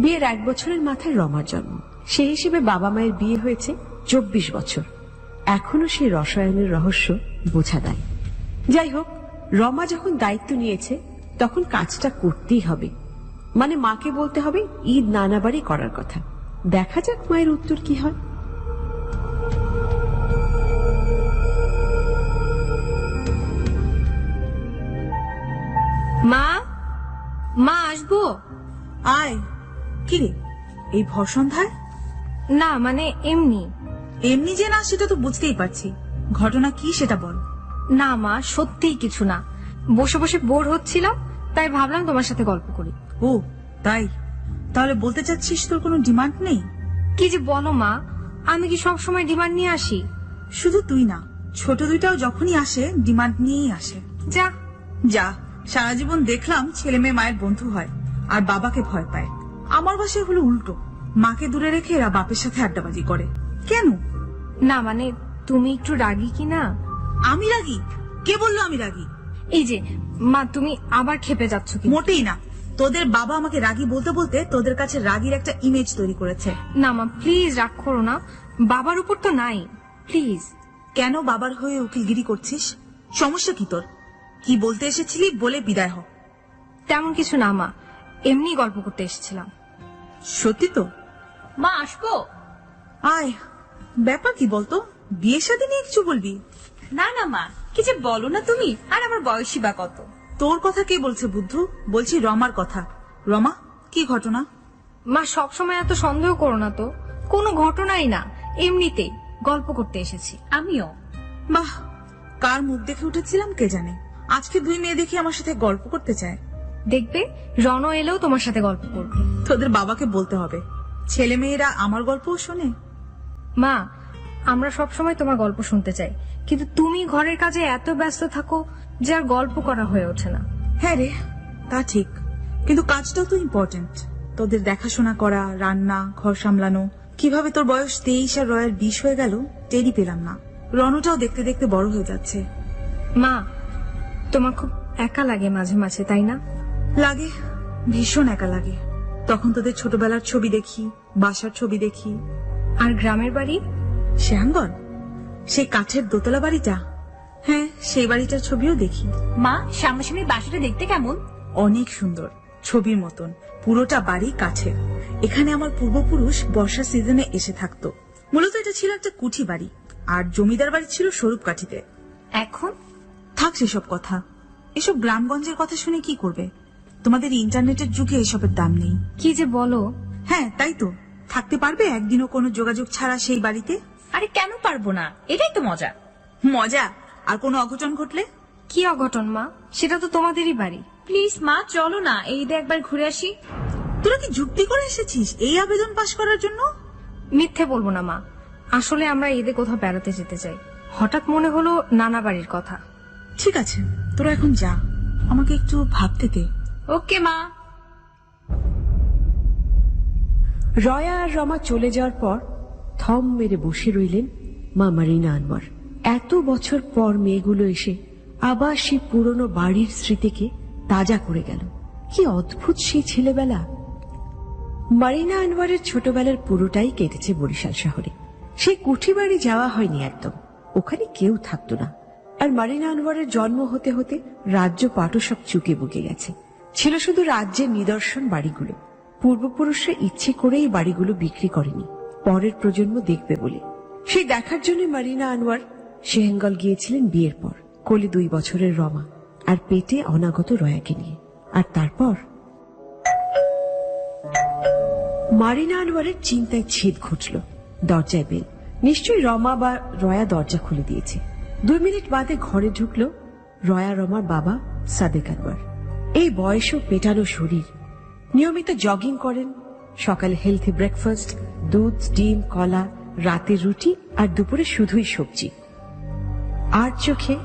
বিয়ের 1 বছরের মাথায় রমার জন্ম। সেই হিসেবে বাবা মায়ের বিয়ে হয়েছে 24 বছর। এখনো সেই রসায়নের রহস্য বোঝা দেয়। যাই হোক, রমা যখন দায়িত্ব নিয়েছে তখন কাজটা করতেই হবে। মানে মাকে বলতে হবে ঈদ নানা বাড়ি করার কথা। দেখা যাক মায়ের উত্তর কি হয়। মা, মা আসবো? আয়। কিরে, এই ভর সন্ধ্যায়? না মানে এমনি। এমনি যে না সেটা তো বুঝতেই পারছি, ঘটনা কি সেটা বল। না মা, সত্যিই কিছু না। বসে বসে বোর হচ্ছিলাম, তাই ভাবলাম তোমার সাথে গল্প করি। ও তাই? তাহলে বলতে চাচ্ছিস তোর কোনো ডিমান্ড নেই? কি যে বলো মা, আমি কি সব সময় ডিমান্ড নিয়ে আসি? শুধু তুই না, ছোট দুইটাও যখনই আসে ডিমান্ড নিয়েই আসে। যা যা, সারা জীবন দেখলাম ছেলে মেয়ে মায়ের বন্ধু হয় আর বাবাকে ভয় পায়। আমার বাসায় হলো উল্টো, মাকে দূরে রেখে এরা বাপের সাথে আড্ডাবাজি করে। কেন? না মানে তুমি একটু রাগী কি না? আমি রাগী? কে বললো আমি রাগী? এই যে মা, তুমি আবার খেপে যাচ্ছ কি? মোটেই না। তোদের বাবা আমাকে রাগী বলতে বলতে তোদের কাছে রাগীর একটা ইমেজ তৈরি করেছে। না মা প্লিজ রাগ করো না, বাবার উপর তো নাই, প্লিজ। কেন বাবার হয়ে উকিলগিরি করছিস? সমস্যা কি তোর? কি বলতে এসেছিলি বলে বিদায় হ। তেমন কিছু না মা, এমনি গল্প করতে এসেছিলাম। সত্যি তো? মা আসবো? আয়, ব্যাপার কি বলতো? বিয়ের সাথে নিয়ে কিছু বলবি? না না মা, কি যে বলো না তুমি, আর আমার বয়সী বা কত? তোর কথা কে বলছে বুদ্ধু? বলছি রমার কথা। রমা, কি ঘটনা? মা সবসময় এত সন্দেহ করো না তো, কোনো ঘটনাই না, এমনিতেই গল্প করতে এসেছি। আমিও। বাহ, কার মুখ দেখে উঠেছিলাম কে জানে, আজকে দুই মেয়ে দেখি আমার সাথে গল্প করতে চায়। দেখবে রণ এলেও তোমার সাথে গল্প করবে। তোদের বাবাকে বলতে হবে, ছেলে মেয়েরা আমার গল্পও শোনে। মা, আমরা সবসময় তোমার গল্প শুনতে চাই, কিন্তু তুমি ঘরের কাজে এত ব্যস্ত থাকো যে আর গল্প করা হয়ে ওঠে না। হ্যাঁ রে, তা ঠিক, কিন্তু কাজটাও তো ইম্পর্টেন্ট। তোদের দেখাশোনা করা, রান্না, ঘর সামলানো। কিভাবে তোর বয়স 23 আর রয়ের 20 হয়ে গেল টেরই পেলাম না। রণটাও দেখতে দেখতে বড় হয়ে যাচ্ছে। মা, তোমার খুব একা লাগে মাঝে মাঝে, তাই না? লাগে, ভীষণ একা লাগে। তখন তোদের ছোটবেলার ছবি দেখি, বাসার ছবি দেখি। আর গ্রামের বাড়ি? শ্যামগঞ্জ, সেই কাঠের দোতলা বাড়িটা, হ্যাঁ সেই বাড়িটার ছবিও দেখি। মা, সামনাসামনি বাসাটা দেখতে কেমন? অনেক সুন্দর, ছবির মতন। পুরোটা বাড়ি কাছের। এখানে আমার পূর্বপুরুষ বর্ষা সিজনে এসে থাকতো। মূলত এটা ছিল একটা কুঠি বাড়ি, আর জমিদার বাড়ি ছিল স্বরূপ কাঠিতে। এখন? থাক সেসব কথা। এসব গ্রামগঞ্জের কথা শুনে কি করবে? তোমাদের ইন্টারনেটের যুগে এসবের দাম নেই। কি যে বলো। হ্যাঁ তাই তো, থাকতে পারবে একদিনও কোনো যোগাযোগ ছাড়া সেই বাড়িতে? আরে কেন পারবো না, এটাই তো মজা। মজা? আর কোনো অঘটন ঘটলে? কি অঘটন মা? সেটা তো তোমাদেরই বাড়ি। প্লিজ মা, চলো না, এই ঈদে একবার ঘুরে আসি। তোরা কি যুক্তি করে এসেছিস এই আবেদন পাশ করার জন্য? মিথ্যে বলবো না মা, আসলে আমরা ঈদে কোথাও বেড়াতে যেতে চাই। হঠাৎ মনে হলো নানা বাড়ির কথা। ঠিক আছে, তোরা এখন যা, আমাকে একটু ভাবতে দে। ওকে মা। রয়া আর রমা চলে যাওয়ার পর থম মেরে বসে রইলেন মা মারিনা আনোয়ার। এত বছর পর মেয়েগুলো এসে আবার সেই পুরনো বাড়ির স্মৃতিকে তাজা করে গেল। কি অদ্ভুত সেই ছেলেবেলা। মারিনা আনোয়ারের ছোটবেলার পুরোটাই কেটেছে বরিশাল শহরে। সেই কুঠি বাড়ি যাওয়া হয়নি একদম, ওখানে কেউ থাকতো না। আর মারিনা আনোয়ারের জন্ম হতে হতে রাজ্য পাটও সব চুকে বুকে গেছে। ছিল শুধু রাজ্যের নিদর্শন বাড়িগুলো। পূর্বপুরুষরা ইচ্ছে করেই বাড়িগুলো বিক্রি করেনি, পরের প্রজন্ম দেখবে বলে। সেই দেখার জন্য মারিনা আনোয়ার সেহেঙ্গল গিয়েছিলেন বিয়ের পর, কোলে 2 বছরের রমা আর পেটে অনাগত রয়াকে নিয়ে। আর তারপর মারিনা আনোয়ারের চিন্তায় ছেদ ঘটল। দরজায় বেল, নিশ্চয়ই রমা বা রয়া দরজা খুলে দিয়েছে। 2 মিনিট বাদে ঘরে ঢুকল রয়া রমার বাবা সাদেক আনোয়ার। এই বয়সও পেটানো শরীর, নিয়মিত জগিং করেন, সকালে হেলথি ব্রেকফাস্ট, দুধ, ডিম, কলা, রাতে রুটি, আর দুপুরে শুধুই সবজি। আর চোখে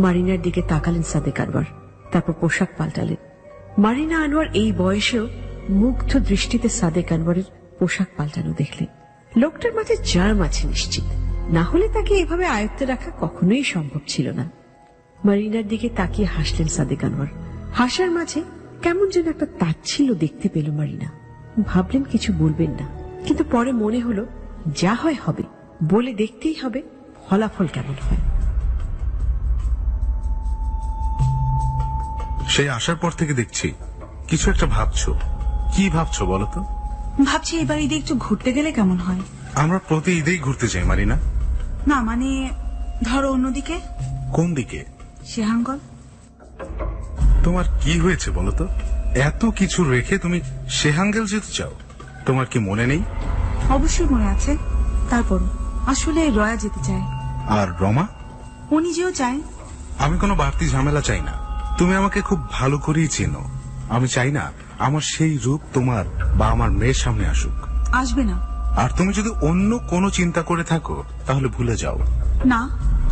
মারিনার দিকে তাকালেন সাদেক আনোয়ার, তারপর পোশাক পাল্টালেন। মারিনা আনোয়ার এই বয়সেও মুগ্ধ দৃষ্টিতে সাদেক আনোয়ারের পোশাক পাল্টানো দেখলেন। লোকটার মাঝে জার্ম আছে নিশ্চিত, না হলে তাকে এভাবে আয়ত্তে রাখা কখনোই সম্ভব ছিল না। মারিনার দিকে তাকিয়ে হাসলেন সাদেক আনোয়ার। হাসার মাঝে কেমন যেন একটা তাচ্ছিল্য দেখতে পেল মারিনা। ভাবলেন কিছু বলবেন না, কিন্তু পরে মনে হলো যা হয় হবে, বলে দেখতেই হবে ফলাফল কেমন হয়। সেই আসার পর থেকে দেখছি কিছু একটা ভাবছো। কি ভাবছো বলো তো? ভাবছি এবার ঈদে একটু ঘুরতে গেলে কেমন হয়। আমরা প্রতি ঈদেই ঘুরতে যাই মারিনা। না মানে, ধরো অন্যদিকে। কোন দিকে? সেহাঙ্গল। তোমার কি হয়েছে বলো তো? এত কিছু রেখে তুমি সেহাঙ্গেল যেতে চাও? তোমার কি মনে নেই? অবশ্যই মনে আছে, তারপর আসলে রয়া যেতে চায়। আর রমা? ও নিজেও চায়। আমি কোনো বাড়তি ঝামেলা চাই না। তুমি আমাকে খুব ভালো করেই চেনো। আমি চাই না আমার সেই রূপ তোমার বা আমার মেয়ের সামনে আসুক। আসবে না। আর তুমি যদি অন্য কোনো চিন্তা করে থাকো তাহলে ভুলে যাও। না,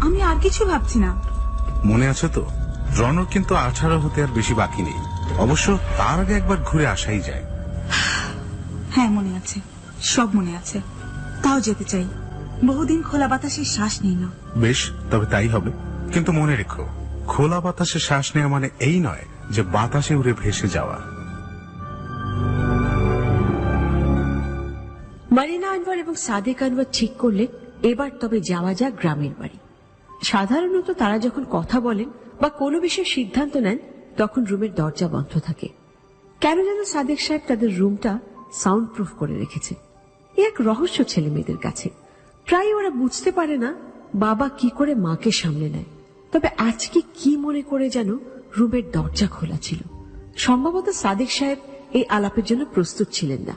আমি আর কিছু ভাবছি না। মনে আছে তো, রণর কিন্তু 18 হতে আর বেশি বাকি নেই। অবশ্য তার আগে একবার ঘুরে আসাই যায়। হ্যাঁ মনে আছে, সব মনে আছে। তাও যেতে চাই। বহুদিন খোলা বাতাসে শ্বাস নেই না। বেশ, তবে তাই হবে। কিন্তু মনে রেখো, খোলা বাতাসে শ্বাস নেওয়া মানে এই নয় যে বাতাসে উড়ে ভেসে যাওয়া। মারিনা আনোয়ার এবং সাদেক আনোয়ার ঠিক করলেন এবার তবে যাওয়া যাক গ্রামের বাড়ি। সাধারণত তারা যখন কথা বলেন বা কোনো বিষয়ে সিদ্ধান্ত নেন তখন রুমের দরজা বন্ধ থাকে। কেন যেন সাদেক সাহেব তাদের রুমটা সাউন্ড প্রুফ করে রেখেছে। এ এক রহস্য ছেলে মেয়েদের কাছে। প্রায় ওরা বুঝতে পারে না বাবা কি করে মাকে সামলে নেয়। তবে আজকে কি মনে করে যেন রুমের দরজা খোলা ছিল। সম্ভবত সাদিক সাহেব এই আলাপের জন্য প্রস্তুত ছিলেন না।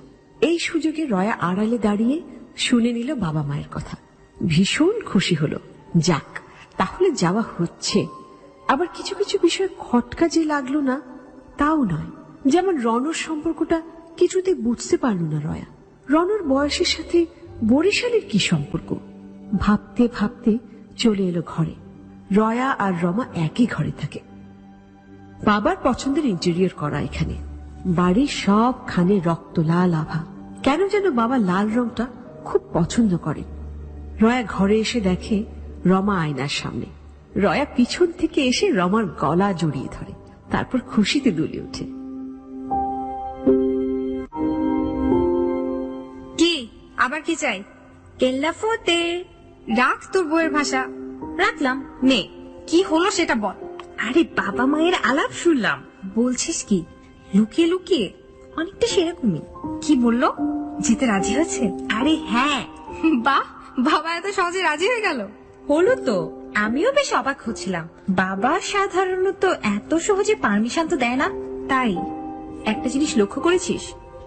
এই সুযোগে রয়া আড়ালে দাঁড়িয়ে শুনে নিল বাবা মায়ের কথা। ভীষণ খুশি হলো, যাক তাহলে যাওয়া হচ্ছে। আবার কিছু কিছু বিষয়ে খটকা যে লাগলো না তাও নয়। যেমন রনর সম্পর্কটা কিছুতে বুঝতে পারল না রয়া। রনর বয়সের সাথে বরিশালের কি সম্পর্ক? ভাবতে ভাবতে চলে এলো ঘরে। রয়া আর রমা একই ঘরে থাকে। বাবার পছন্দের ইন্টেরিয়র করা এখানে। বাড়ির সবখানে রক্ত লাল আভা। কেন যেন বাবা লাল রংটা খুব পছন্দ করেন। রয়া ঘরে এসে দেখে রমা আয়নার সামনে। রয়া পিছন থেকে এসে রমার গলা জড়িয়ে ধরে, তারপর খুশিতে দুলে ওঠে। কি আবার কি চাই? কেল্লা ফতে। রাখ তোর বইয়ের ভাষা। রাখলাম। নে। কি হলো সেটা বল। আরে বাবা মায়ের আলাপ শুনলাম। বলছিস কি? লুকিয়ে লুকিয়ে? অনেকটা সেরকমই। কি বললো? যেতে রাজি হয়েছে? আরে হ্যাঁ। বাহ, বাবা এত সহজে রাজি হয়ে গেল। হলো তো। আমিও বেশ অবাক হচ্ছিলাম। বাবা সাধারণত এত সহজে পারমিশন তো দেয় না। তাই একটা জিনিস লক্ষ্য করেছিস?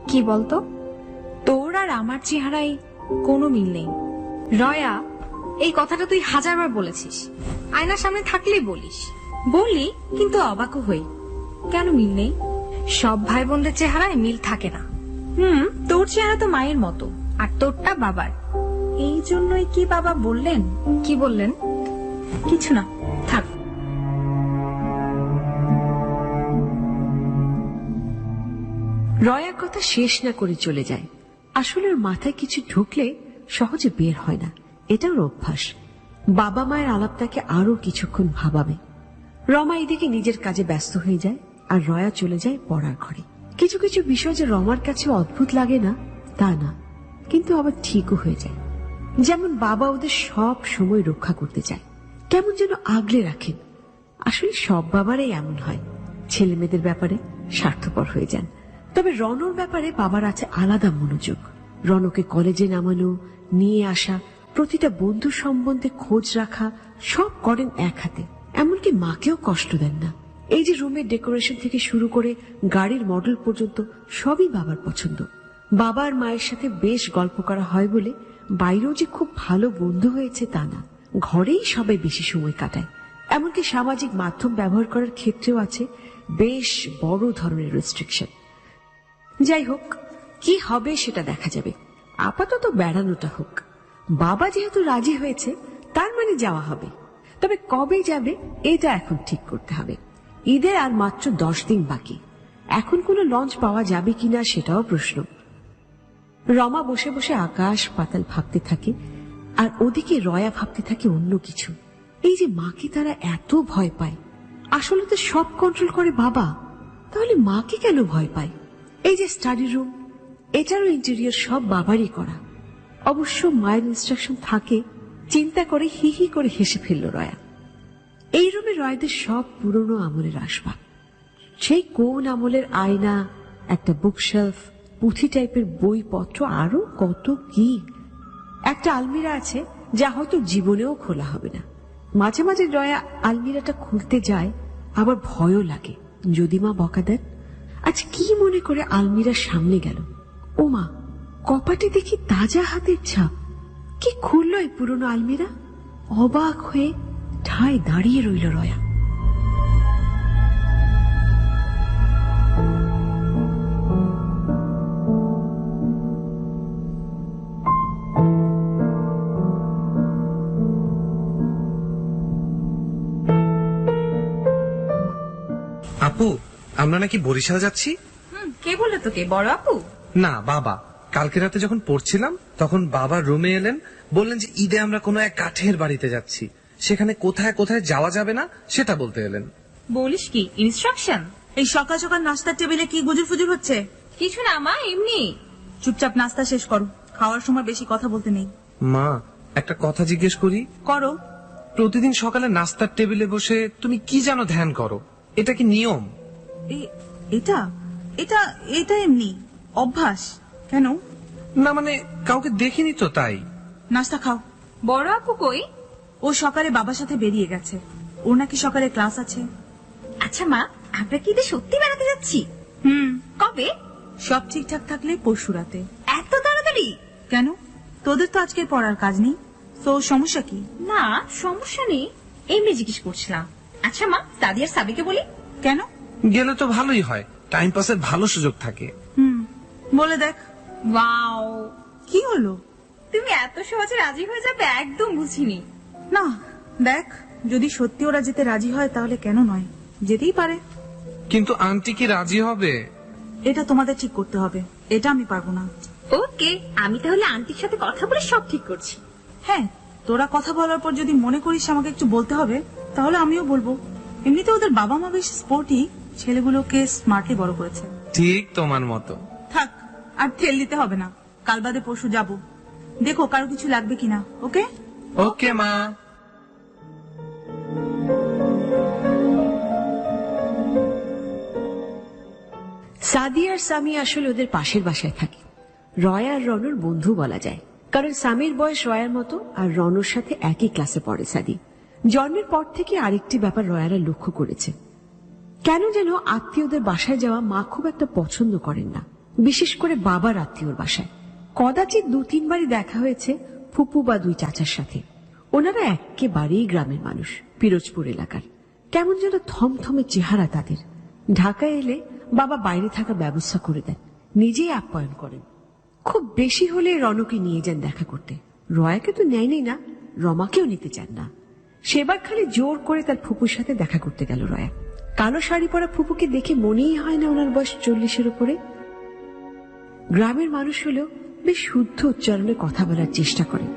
কি বলতো? তোর আর আমার চেহারায় কোনো মিল নেই। রয়া, এই কথাটা তুই 1000 বার বলেছিস। আয়নার সামনে থাকলেই বলিস। বলি, কিন্তু অবাকও হই। কেন মিল নেই? সব ভাই বোনদের চেহারায় মিল থাকে না। তোর চেহারা তো মায়ের মতো, আর তোরটা বাবার। এই জন্যই কি বাবা বললেন? কি বললেন? কিছু না, থাক। রয়া কথা শেষ না করে চলে যায়। আসলে ওর মাথায় কিছু ঢুকলে সহজে বের হয় না, এটা ওর অভ্যাস। বাবা মায়ের আলাপ তাকে আরো কিছুক্ষণ ভাবাবে। রমা এদিকে নিজের কাজে ব্যস্ত হয়ে যায়, আর রয়া চলে যায় পড়ার ঘরে। কিছু কিছু বিষয় যে রমার কাছে অদ্ভুত লাগে না তা না, কিন্তু আবার ঠিকও হয়ে যায়। যেমন বাবা ওদের সব সময় রক্ষা করতে চায়, কেমন যেন আগলে রাখেন। আসলে সব বাবারাই এমন হয়, ছেলে মেয়েদের ব্যাপারে স্বার্থপর হয়ে যান। তবে রনর ব্যাপারে বাবার আছে আলাদা মনোযোগ। রনকে কলেজে নামানো, নিয়ে আসা, প্রতিটা বন্ধু সম্বন্ধে খোঁজ রাখা সব করেন এক হাতে। এমনকি মাকেও কষ্ট দেন না। এই যে রুমের ডেকোরেশন থেকে শুরু করে গাড়ির মডেল পর্যন্ত সবই বাবার পছন্দ। বাবার মায়ের সাথে বেশ গল্প করা হয় বলে বাইরেও যে খুব ভালো বন্ধু হয়েছে তা না, ঘরেই সবাই বেশি সময় কাটায়। এমনকি সামাজিক মাধ্যম ব্যবহার করার ক্ষেত্রেও আছে বেশ বড় ধরনের রেস্ট্রিকশন। যাই হোক, কি হবে সেটা দেখা যাবে। আপাতত বেড়ানোটা হোক। বাবা যেহেতু রাজি হয়েছে তার মানে যাওয়া হবে। তবে কবে যাবে এটা এখন ঠিক করতে হবে। ঈদের আর মাত্র 10 দিন বাকি। এখন কোনো লঞ্চ পাওয়া যাবে কিনা সেটাও প্রশ্ন। রমা বসে বসে আকাশ পাতাল ভাবতে থাকে, আর ওদিকে রয়া ভাবতে থাকে অন্য কিছু। এই যে মাকে তারা এত ভয় পায়, আসলে তো সব কন্ট্রোল করে বাবা, তাহলে মাকে কেন ভয় পায়? এই যে স্টাডি রুম, এটারও ইন্টেরিয়র সব বাবারই করা। অবশ্য মায়ের ইনস্ট্রাকশন থাকে। চিন্তা করে হি হি করে হেসে ফেলল রয়া। এই রুমে রয়াদের সব পুরনো আমলের আসবাব, সেই কোন আমলের আয়না, একটা বুকশেলফ, পুঁথি টাইপের বইপত্র, আরো কত কি। একটা আলমিরা আছে যা হয়তো জীবনেও খোলা হবে না। মাঝে মাঝে রয়া আলমিরাটা খুলতে যায়, আবার ভয়ও লাগে যদি মা বকা দেন। আজ কি মনে করে আলমিরার সামনে গেল। ও মা, কপাটে দেখি তাজা হাতের ছাপ। কি খুললো এই পুরনো আলমিরা? অবাক হয়ে ঠায় দাঁড়িয়ে রইল রয়া। আপু, আমরা নাকি বরিশাল যাচ্ছি। কে বললো তোকে? বড় আপু? না, বাবা। কালকে রাতে যখন পড়ছিলাম তখন বাবা রুমে এলেন, বললেন যে ঈদে আমরা কোনো এক কাঠের বাড়িতে যাচ্ছি, সেখানে কোথায় কোথায় যাওয়া যাবে না সেটা বলতে এলেন। বলিস কি? ইনস্ট্রাকশন? এই সকাল সকাল নাস্তার টেবিলে কি গুজুর ফুজুর হচ্ছে? কিছু না মা, এমনি। চুপচাপ নাস্তা শেষ করো, খাওয়ার সময় বেশি কথা বলতে নেই। মা, একটা কথা জিজ্ঞেস করি? করো। প্রতিদিন সকালে নাস্তার টেবিলে বসে তুমি কি যেন ধ্যান করো, এটা কি নিয়ম? এটা এটা এটা এমনি অভ্যাস। কেন? না মানে কাউকে দেখিনি তো তাই। নাস্তা খাও। বড় আপু কই? ও সকালে বাবার সাথে বেরিয়ে গেছে, ওর নাকি সকালে ক্লাস আছে। আচ্ছা মা, আমরা কি ঈদে সত্যি বেড়াতে যাচ্ছি? কবে? সব ঠিকঠাক থাকলে পরশু রাতে। এত তাড়াতাড়ি? কেন, তোদের তো আজকে পড়ার কাজ নেই, তো সমস্যা কি? না সমস্যা নেই, এমনি জিজ্ঞেস করছিলাম। আচ্ছা মা, দাদি আর সাবিকে বলি? কেন? গেলে তো ভালোই হয়, টাইম পাসের ভালো সুযোগ থাকে। বলে দেখ। ওয়াও, কি হলো? তুমি এত সহজে রাজি হয়ে যাবে একদম বুঝিনি। না দেখ, যদি সত্যি ওরা যেতে রাজি হয় তাহলে কেন নয়, যেতেই পারে। কিন্তু আন্টি কি রাজি হবে? এটা তোমাদের ঠিক করতে হবে, এটা আমি পারবো না। ওকে, আমি তাহলে আন্টির সাথে কথা বলে সব ঠিক করছি। হ্যাঁ, তোরা কথা বলার পর যদি মনে করিস আমাকে একটু বলতে হবে, তাহলে আমিও বলবো। এমনিতে ওদের বাবা মা বেশ স্পোর্টি, ছেলেগুলোকে স্মার্টলি বড় করেছে। ঠিক তোমার মতো। থাক, আর ঠেল দিতে হবে না, কাল বাদে পরশু যাবো। দেখো কারো কিছু লাগবে কিনা। ওকে ওকে মা। সাদি আর সামি আসলে ওদের পাশের বাসায় থাকে। রয় আর রনুর বন্ধু বলা যায়, কারণ সামির বয়স রয়ার মতো আর রনুর সাথে একই ক্লাসে পড়ে সাদি। জন্মের পর থেকে আরেকটি ব্যাপার রয়ারা লক্ষ্য করেছে, কেন যেন আত্মীয়দের বাসায় যাওয়া মা খুব একটা পছন্দ করেন না, বিশেষ করে বাবার আত্মীয়র বাসায়। কদাচিৎ 2-3বারই দেখা হয়েছে ফুপু বা 2 চাচার সাথে। ওনারা একেবারেই গ্রামের মানুষ, পিরোজপুর এলাকার। কেমন যেন থমথমে চেহারা তাদের। ঢাকায় এলে বাবা বাইরে থাকার ব্যবস্থা করে দেন, নিজেই আপ্যায়ন করেন। খুব বেশি হলে রনকে নিয়ে যান দেখা করতে। রয়াকে তো নেয়নি না, রমাকেও নিতে চান না। সেবার খালি জোর করে তার ফুপুর সাথে দেখা করতে গেল রয়া। কালো শাড়ি পরা ফুপুকে দেখে মনেই হয় না ওনার বয়স 40-এর উপরে। গ্রামের মানুষ হলেও বেশ শুদ্ধ উচ্চারণে কথা বলার চেষ্টা করে,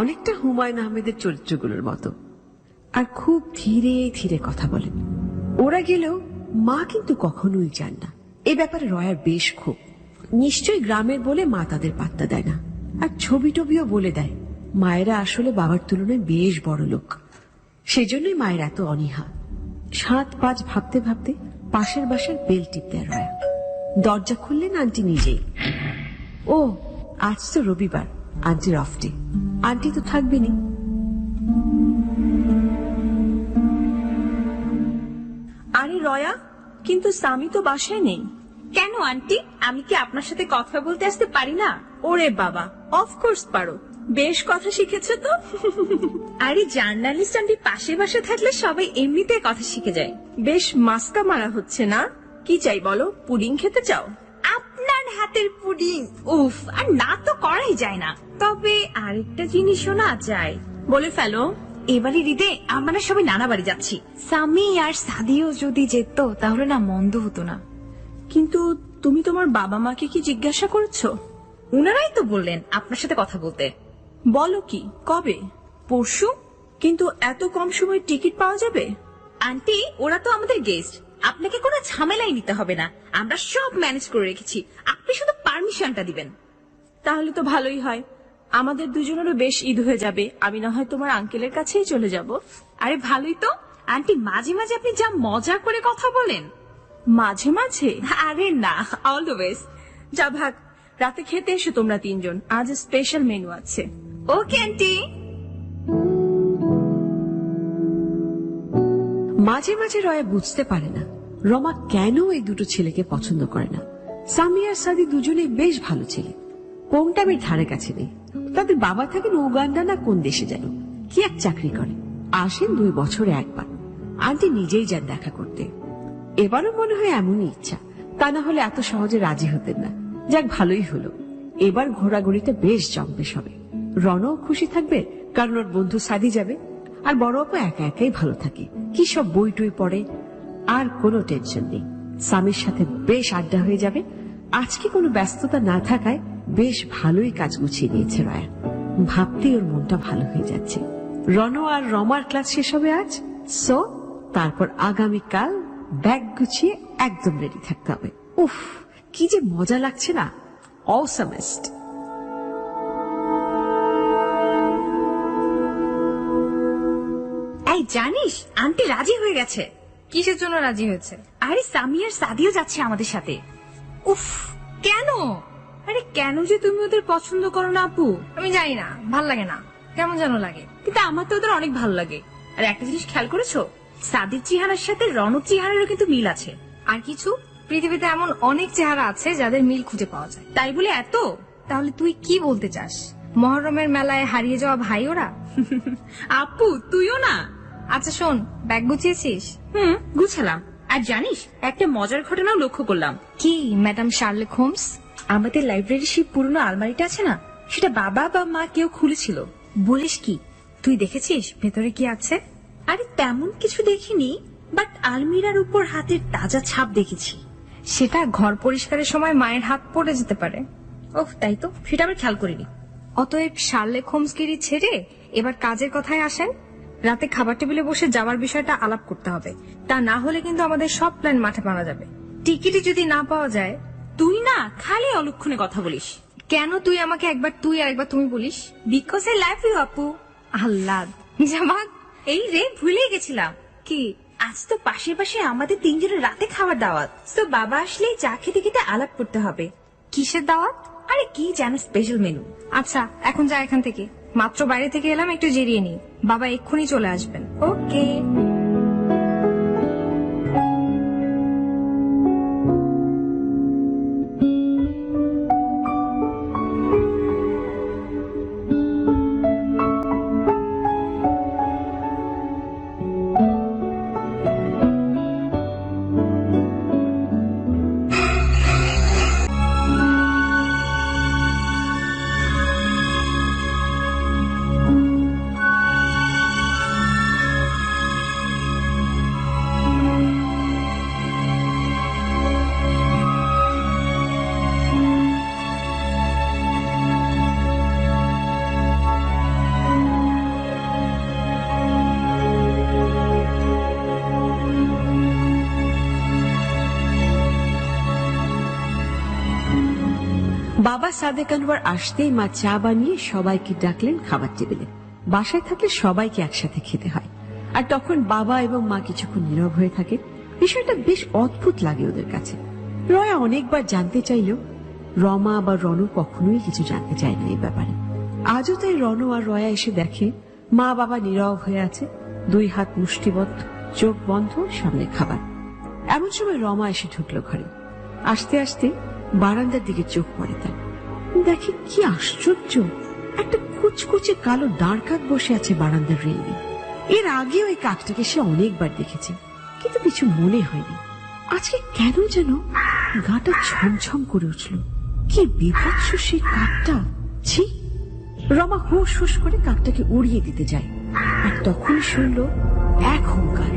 অনেকটা হুমায়ুন আহমেদের চরিত্রগুলোর মতো। আর খুব ধীরে ধীরে কথা বলেন। ওরা গেলেও মা কিন্তু কখনোই যান না। এ ব্যাপারে রয়ার বেশ ক্ষোভ। নিশ্চয়ই গ্রামের বলে মা তাদের পাত্তা দেয় না, আর ছবি টবিও বলে দেয় মায়েরা আসলে বাবার তুলনায় বেশ বড় লোক। সেজন্যই মায়ের এত অনীহা। 7-5 ভাবতে ভাবতে পাশের বাসার বেল টিপ দেয় রয়া। দরজা খুললেন আন্টি নিজেই। ও, আজ তো রবিবার, আন্টির অফ ডে, আন্টি তো থাকবেনি। আরে রয়া, কিন্তু সামি তো বাসায় নেই। কেন আন্টি, আমি কি আপনার সাথে কথা বলতে আসতে পারি না? ওরে বাবা, অফকোর্স পারো, বেশ কথা শিখেছে তো। আরে জার্নালিস্ট আন্টি পাশে বাসে থাকলে সবাই এমনিতে কথা শিখে যায়। বেশ মাস্কা মারা হচ্ছে না? কি চাই বলো, পুডিং খেতে চাও? আপনার হাতের পুডিং, উফ, আর না তো করাই যায় না। তবে আরেকটা জিনিসও না যায়। বলে ফেলো। এবারে ঈদে আমরা না সবাই নানা বাড়ি যাচ্ছি। সামি আর সাদিও যদি যেত তাহলে না মন্দ হতো না। কিন্তু তুমি তোমার বাবা মাকে কি জিজ্ঞাসা করেছো? উনারাই তো বললেন আপনার সাথে কথা বলতে। বলো কি, কবে? পরশু। কিন্তু এত কম সময় টিকিট পাওয়া যাবে? আন্টি, ওরা তো আমাদের গেস্ট, আপনাকে কোনো ঝামেলাই নিতে হবে না, আমরা সব ম্যানেজ করে রেখেছি, আপনি শুধু পারমিশনটা দিবেন। তাহলে তো ভালোই হয়, আমাদের দুজনেরও বেশ ঈদ হয়ে যাবে। আমি না হয় তোমার আঙ্কেলের কাছেই চলে যাব। আরে ভালোই তো আন্টি, মাঝে মাঝে আপনি যা মজা করে কথা বলেন। মাঝে মাঝে? আরে না, অলওয়েজ। যা ভাগ, রাতে খেতে এসো তোমরা 3 জন, আজ স্পেশাল মেনু আছে। Okay aunty. মাঝে মাঝে রয়া বুঝতে পারে না রমা কেন এই দুটো ছেলেকে পছন্দ করে না। সামি আর সাদি দুজনেই বেশ ভালো ছেলে, কোনটামের ধারে কাছে নেই। তাদের বাবা থাকেন উগান্ডা না কোন দেশে যেন, কি এক চাকরি করে, আসেন 2 বছরে একবার। আন্টি নিজেই যান দেখা করতে। এবারও মনে হয় এমনই ইচ্ছা, তা না হলে এত সহজে রাজি হতেন না। যাক, ভালোই হলো, এবার ঘোরাঘুরিটা বেশ জম্পেশ হবে। রনও খুশি থাকবে কারণ ওর বন্ধু সাদি যাবে, আর বড় আপু একা একাই ভালো থাকে, কি সব বই টই পড়ে, আর কোনো টেনশন নেই। স্বামীর সাথে বেশ আড্ডা হয়ে যাবে। আজকে কোনো ব্যস্ততা না থাকায় বেশ ভালোই কাজ গুছিয়ে নিয়েছে রয়া। ভাবতেই ওর মনটা ভালো হয়ে যাচ্ছে। রন আর রমার ক্লাস শেষ হবে আজ, সো তারপর আগামীকাল ব্যাগ গুছিয়ে একদম রেডি থাকতে হবে। উফ, কি যে মজা লাগছে না, অসামেস্ট। এই জানিস, আন্টি রাজি হয়ে গেছে। কিসের জন্য রাজি হয়েছে? আরে সামি আর সাদিও যাচ্ছে আমাদের সাথে। উফ, কেন? আরে কেন যে তুমি ওদের পছন্দ করো না আপু? আমি জানি না, ভাল লাগে না, কেমন যেন লাগে। কিন্তু আমার তো ওদের অনেক ভালো লাগে। আর একটা জিনিস খেয়াল করেছো, সাদির চেহারার সাথে রনক চেহারারও কিন্তু মিল আছে। আর কিছু? পৃথিবীতে এমন অনেক চেহারা আছে যাদের মিল খুঁজে পাওয়া যায়। তাই বলে এত? তাহলে তুই কি বলতে চাস, মহরমের মেলায় হারিয়ে যাওয়া ভাই ওরা? আপু তুইও না? আচ্ছা শোন, ব্যাগ গুছিয়েছিস? গুছালাম। আর জানিস, একটা মজার ঘটনাও লক্ষ্য করলাম। কি ম্যাডাম শার্লক হোমস? আমাদের লাইব্রেরির সেই পুরনো আলমারিটা আছে না, সেটা বাবা বা মা কেউ খুলেছিল। বলিস কি? তুই দেখেছিস ভেতরে কি আছে? আরে তেমন কিছু দেখিনি, বাট আলমিরার উপর হাতের তাজা ছাপ দেখেছি। সেটা ঘর পরিষ্কারের সময় মায়ের হাত পড়ে যেতে পারে। ওহ তাই তো, সেটা আমি খেয়াল করিনি। অতএব শার্লক হোমসগিরি ছেড়ে এবার কাজের কথায় আসেন। রাতে খাবার টেবিলে বসে যাওয়ার বিষয়টা আলাপ করতে হবে, তা না হলে কিন্তু আমাদের সব প্ল্যান মাঠে মারা যাবে। টিকিটই যদি না পাওয়া যায়? তুই না খালি অলক্ষণে কথা বলিস। কেন তুই আমাকে একবার তুই আর একবার তুমি বলিস? বিকজ আই লাভ ইউ আপু। আহ্লাদ জামাত। এই রে, ভুলেই গেছিলাম। কি? আজ তো পাশে পাশে আমাদের তিনজনের রাতে খাবার দাওয়াত। তো বাবা আসলেই চা খেতে খেতে আলাপ করতে হবে। কিসের দাওয়াত? আরে কি জানো, স্পেশাল মেনু। আচ্ছা এখন যা এখান থেকে, মাত্র বাইরে থেকে এলাম, একটু জিরিয়ে নি। বাবা এক্ষুনি চলে আসবেন। ওকে। বাবা সাদেক আনোয়ার আসতেই মা চা বানিয়ে সবাইকে ডাকলেন খাবার টেবিলে। বাসায় থাকলে সবাইকে একসাথে খেতে হয়, আর তখন বাবা এবং মা কিছুক্ষণ নীরব হয়ে থাকে। বিষয়টা বেশ অদ্ভুত লাগে ওদের কাছে। রয়া অনেকবার জানতে চাইলেও রমা বা রনু কখনোই কিছু জানতে চায় না এই ব্যাপারে। আজও তাই রনু আর রয়া এসে দেখে মা বাবা নীরব হয়ে আছে, দুই হাত মুষ্টিবদ্ধ, চোখ বন্ধ, সামনে খাবার। এমন সময় রমা এসে ঢুকলো ঘরে। আসতে আসতে বারান্দার দিকে চোখ পড়ে তার। দেখে কি আশ্চর্য, একটা কুচকুচে কালো দাঁড় কাক বসে আছে বারান্দার রেইলে। এর আগেও এই কাকটাকে সে অনেকবার দেখেছে, কিন্তু কিছু মনে হয়নি। আজকে কেন যেন গাটা ছমছম করে উঠল। কি বিভৎস সেই কাকটা! ছি! রমা হুশ হুশ করে কাকটাকে উড়িয়ে দিতে যায়, আর তখন শুনল এক হুঙ্কার।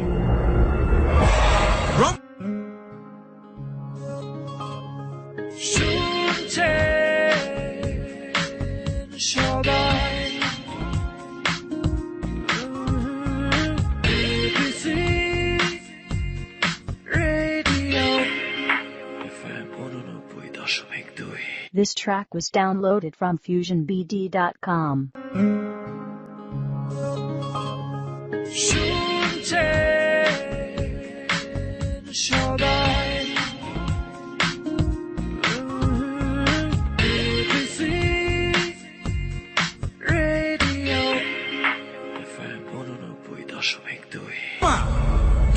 This track was downloaded from FusionBD.com.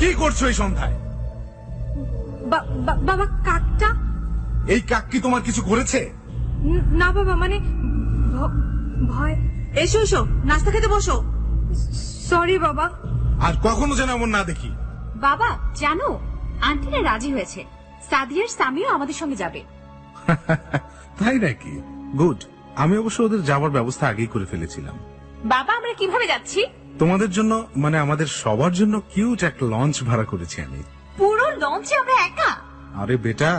কি করছো এই সন্ধ্যায়? বাবা কাকটা? এই কাক কি তোমার কিছু করেছে? না বাবা, মানে ভয়। এসো এসো, নাস্তা খেতে বসো। সরি বাবা। আর কখনো যেন এমন না দেখি। বাবা জানো, আন্টিরা রাজি হয়েছে, সাদিয়ার স্বামীও আমাদের সঙ্গে যাবে। তাই নাকি? গুড। আমি অবশ্য ওদের যাওয়ার ব্যবস্থা আগেই করে ফেলেছিলাম। বাবা আমরা কিভাবে যাচ্ছি? তোমাদের জন্য, মানে আমাদের সবার জন্য কিউট একটা লঞ্চ ভাড়া করেছি আমি। পুরো লঞ্চে আমরা একা? আরে বেটা,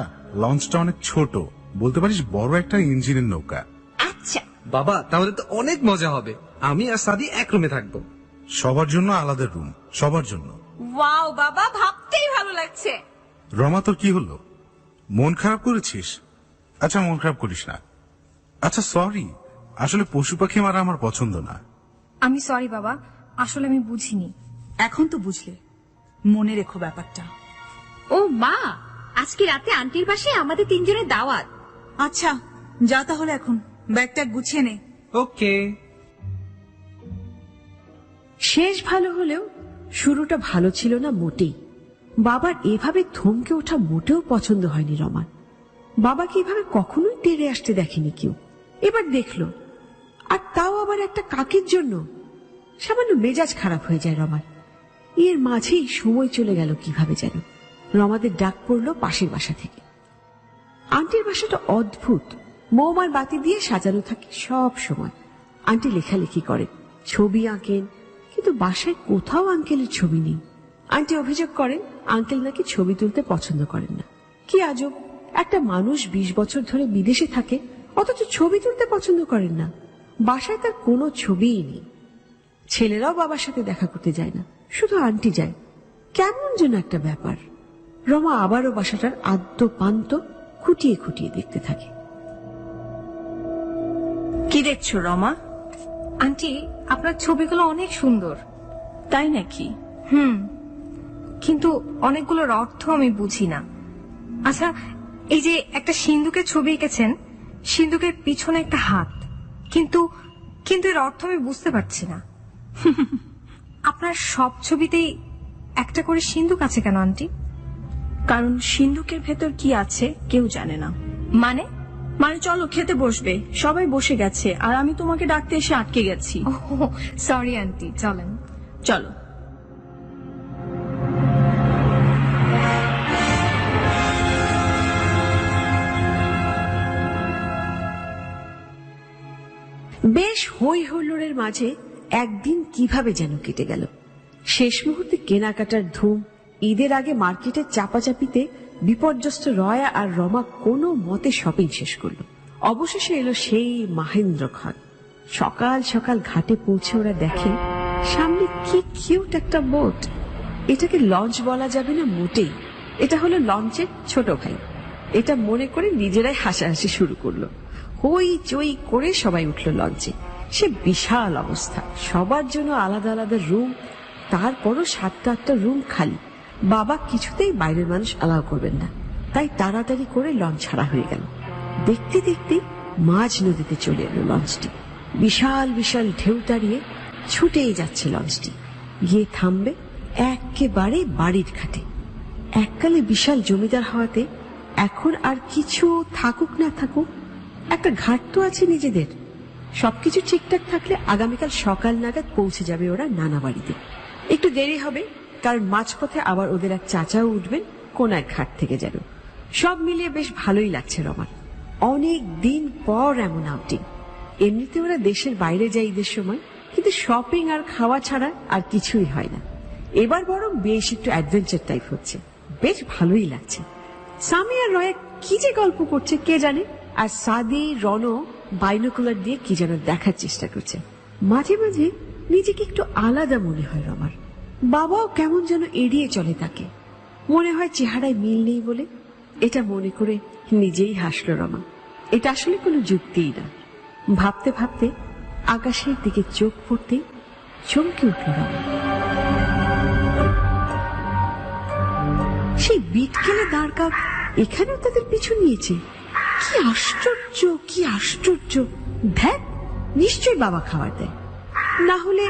লঞ্চটা অনেক ছোট, বলতে পারিস বড় একটা ইঞ্জিনের নৌকা। আচ্ছা বাবা, তাহলে তো অনেক মজা হবে। আমি আর সাদি এক রুমে থাকবো। সবার জন্য আলাদা রুম, সবার জন্য। ওয়াও বাবা, ভাবতেই ভালো লাগছে। রমা, তোর কি হলো? মন খারাপ করেছিস? আচ্ছা মন খারাপ করিস না। আচ্ছা সরি, আসলে পশু পাখি মারা আমার পছন্দ না। আমি সরি বাবা, আসলে আমি বুঝিনি। এখন তো বুঝলে, মনে রেখো ব্যাপারটা। ও মা, আজকে রাতে আন্টির বাসায় আমাদের তিনজনের দাওয়াত। আচ্ছা যা তাহলে এখন ব্যাগটা গুছিয়ে নে। ওকে। শেষ ভালো হলেও শুরুটা ভালো ছিল না মোটেই। বাবার এভাবে থমকে ওঠা মোটেও পছন্দ হয়নি রমার। বাবাকে এভাবে কখনোই তেড়ে আসতে দেখেনি কেউ, এবার দেখলো, আর তাও আবার একটা কাকের জন্য। সামান্য মেজাজ খারাপ হয়ে যায় রমার। এর মাঝেই সময় চলে গেল কিভাবে যেন। রমাদের ডাক পড়লো পাশের বাসা থেকে। আন্টির বাসাটা অদ্ভুত, মোমার বাতি দিয়ে সাজানো থাকে সব সময়। আন্টি লেখালেখি করেন, ছবি আঁকেন, কিন্তু বাসায় কোথাও আঙ্কেলের ছবি নেই। আন্টি অভিযোগ করেন আঙ্কেল নাকি ছবি তুলতে পছন্দ করেন না। কি আজব, একটা মানুষ 20 বছর ধরে বিদেশে থাকে অথচ ছবি তুলতে পছন্দ করেন না। বাসায় তার কোনো ছবিই নেই। ছেলেরাও বাবার সাথে দেখা করতে যায় না, শুধু আন্টি যায়। কেমন যেন একটা ব্যাপার। রমা আবারও বাসাটার আদ্য পান্ত খুঁটিয়ে খুঁটিয়ে দেখতে থাকে। কি দেখছো রমা? আন্টি, আপনার ছবিগুলো অনেক সুন্দর। তাই নাকি? কিন্তু অনেকগুলোর অর্থ আমি বুঝি না। আচ্ছা, এই যে একটা সিন্ধুকের ছবি এঁকেছেন, সিন্ধুকের পিছনে একটা হাত, কিন্তু কিন্তু এর অর্থ আমি বুঝতে পারছি না। আপনার সব ছবিতেই একটা করে সিন্ধুক আছে কেন আন্টি? কারণ সিন্ধুকের ভেতর কি আছে কেউ জানে না। মানে? চলো খেতে বসবে, সবাই বসে গেছে আর আমি তোমাকে ডাকতে এসে আটকে গেছি। সরি আন্টি, চলেন। চলো। বেশ হই হুল্লোড়ের মাঝে একদিন কিভাবে যেন কেটে গেল। শেষ মুহূর্তে কেনাকাটার ধুম, ঈদের আগে মার্কেটের চাপাচাপিতে বিপর্যস্ত রয়া আর রমা কোনো মতে শপিং শেষ করলো। অবশেষে এলো সেই মাহেন্দ্র খান। সকাল সকাল ঘাটে পৌঁছে ওরা দেখে সামনে কি কিউট একটা বোট। এটাকে লঞ্চ বলা যাবে না মোটেই, এটা হলো লঞ্চের ছোট ভাই। এটা মনে করে নিজেরাই হাসাহাসি শুরু করলো। হই চই করে সবাই উঠলো লঞ্চে। সে বিশাল অবস্থা, সবার জন্য আলাদা আলাদা রুম, তারপরও 7-8টা রুম খালি। বাবা কিছুতেই বাইরের মানুষ অ্যালাউ করবেন না, তাই তাড়াতাড়ি করে লঞ্চ ছাড়া হয়ে গেল। দেখতে দেখতে মাঝ নদীতে চলে এলো লঞ্চটি। বিশাল বিশাল ঢেউ তাড়িয়ে ছুটেই যাচ্ছে লঞ্চটি, গিয়ে থামবে একেবারে বাড়ির ঘাটে। এককালে বিশাল জমিদার হওয়াতে এখন আর কিছু থাকুক না থাকুক, একটা ঘাট তো আছে নিজেদের। সবকিছু ঠিকঠাক থাকলে আগামীকাল সকাল নাগাদ পৌঁছে যাবে ওরা নানা বাড়িতে। একটু দেরি হবে, কারণ মাঝপথে আবার ওদের এক চাচাও উঠবেন কোন এক ঘাট থেকে যেন। সব মিলিয়ে বেশ ভালোই লাগছে রমার। অনেক দিন পর এমন আউটিং। এমনিতে ওরা দেশের বাইরে যায় ঈদের সময়, কিন্তু শপিং আর খাওয়া ছাড়া আর কিছুই হয় না। এবার বরং বেশ একটু অ্যাডভেঞ্চার টাইপ হচ্ছে, বেশ ভালোই লাগছে। সামি আর রয়া কি যে গল্প করছে কে জানে, আর সাদি রণ বাইনোকুলার দিয়ে কি যেন দেখার চেষ্টা করছে। মাঝে মাঝে নিজেকে একটু আলাদা মনে হয় রমার। বাবাও কেমন যেন এড়িয়ে চলে তাকে, মনে হয় চেহারায় মিল নেই বলে। এটা মনে করে নিজেই হাসল রমা। এটা আসলে কোনো যুক্তিই না। ভাবতে ভাবতে আকাশের দিকে চোখ পড়তেই চমকে উঠল রমা। সেই বিটকেলে দাঁড় কাক এখানেও তাদের পিছু নিয়েছে। কি আশ্চর্য, কি আশ্চর্য! ধ্যাত, নিশ্চয়ই বাবা খাবার দেয়, না হলে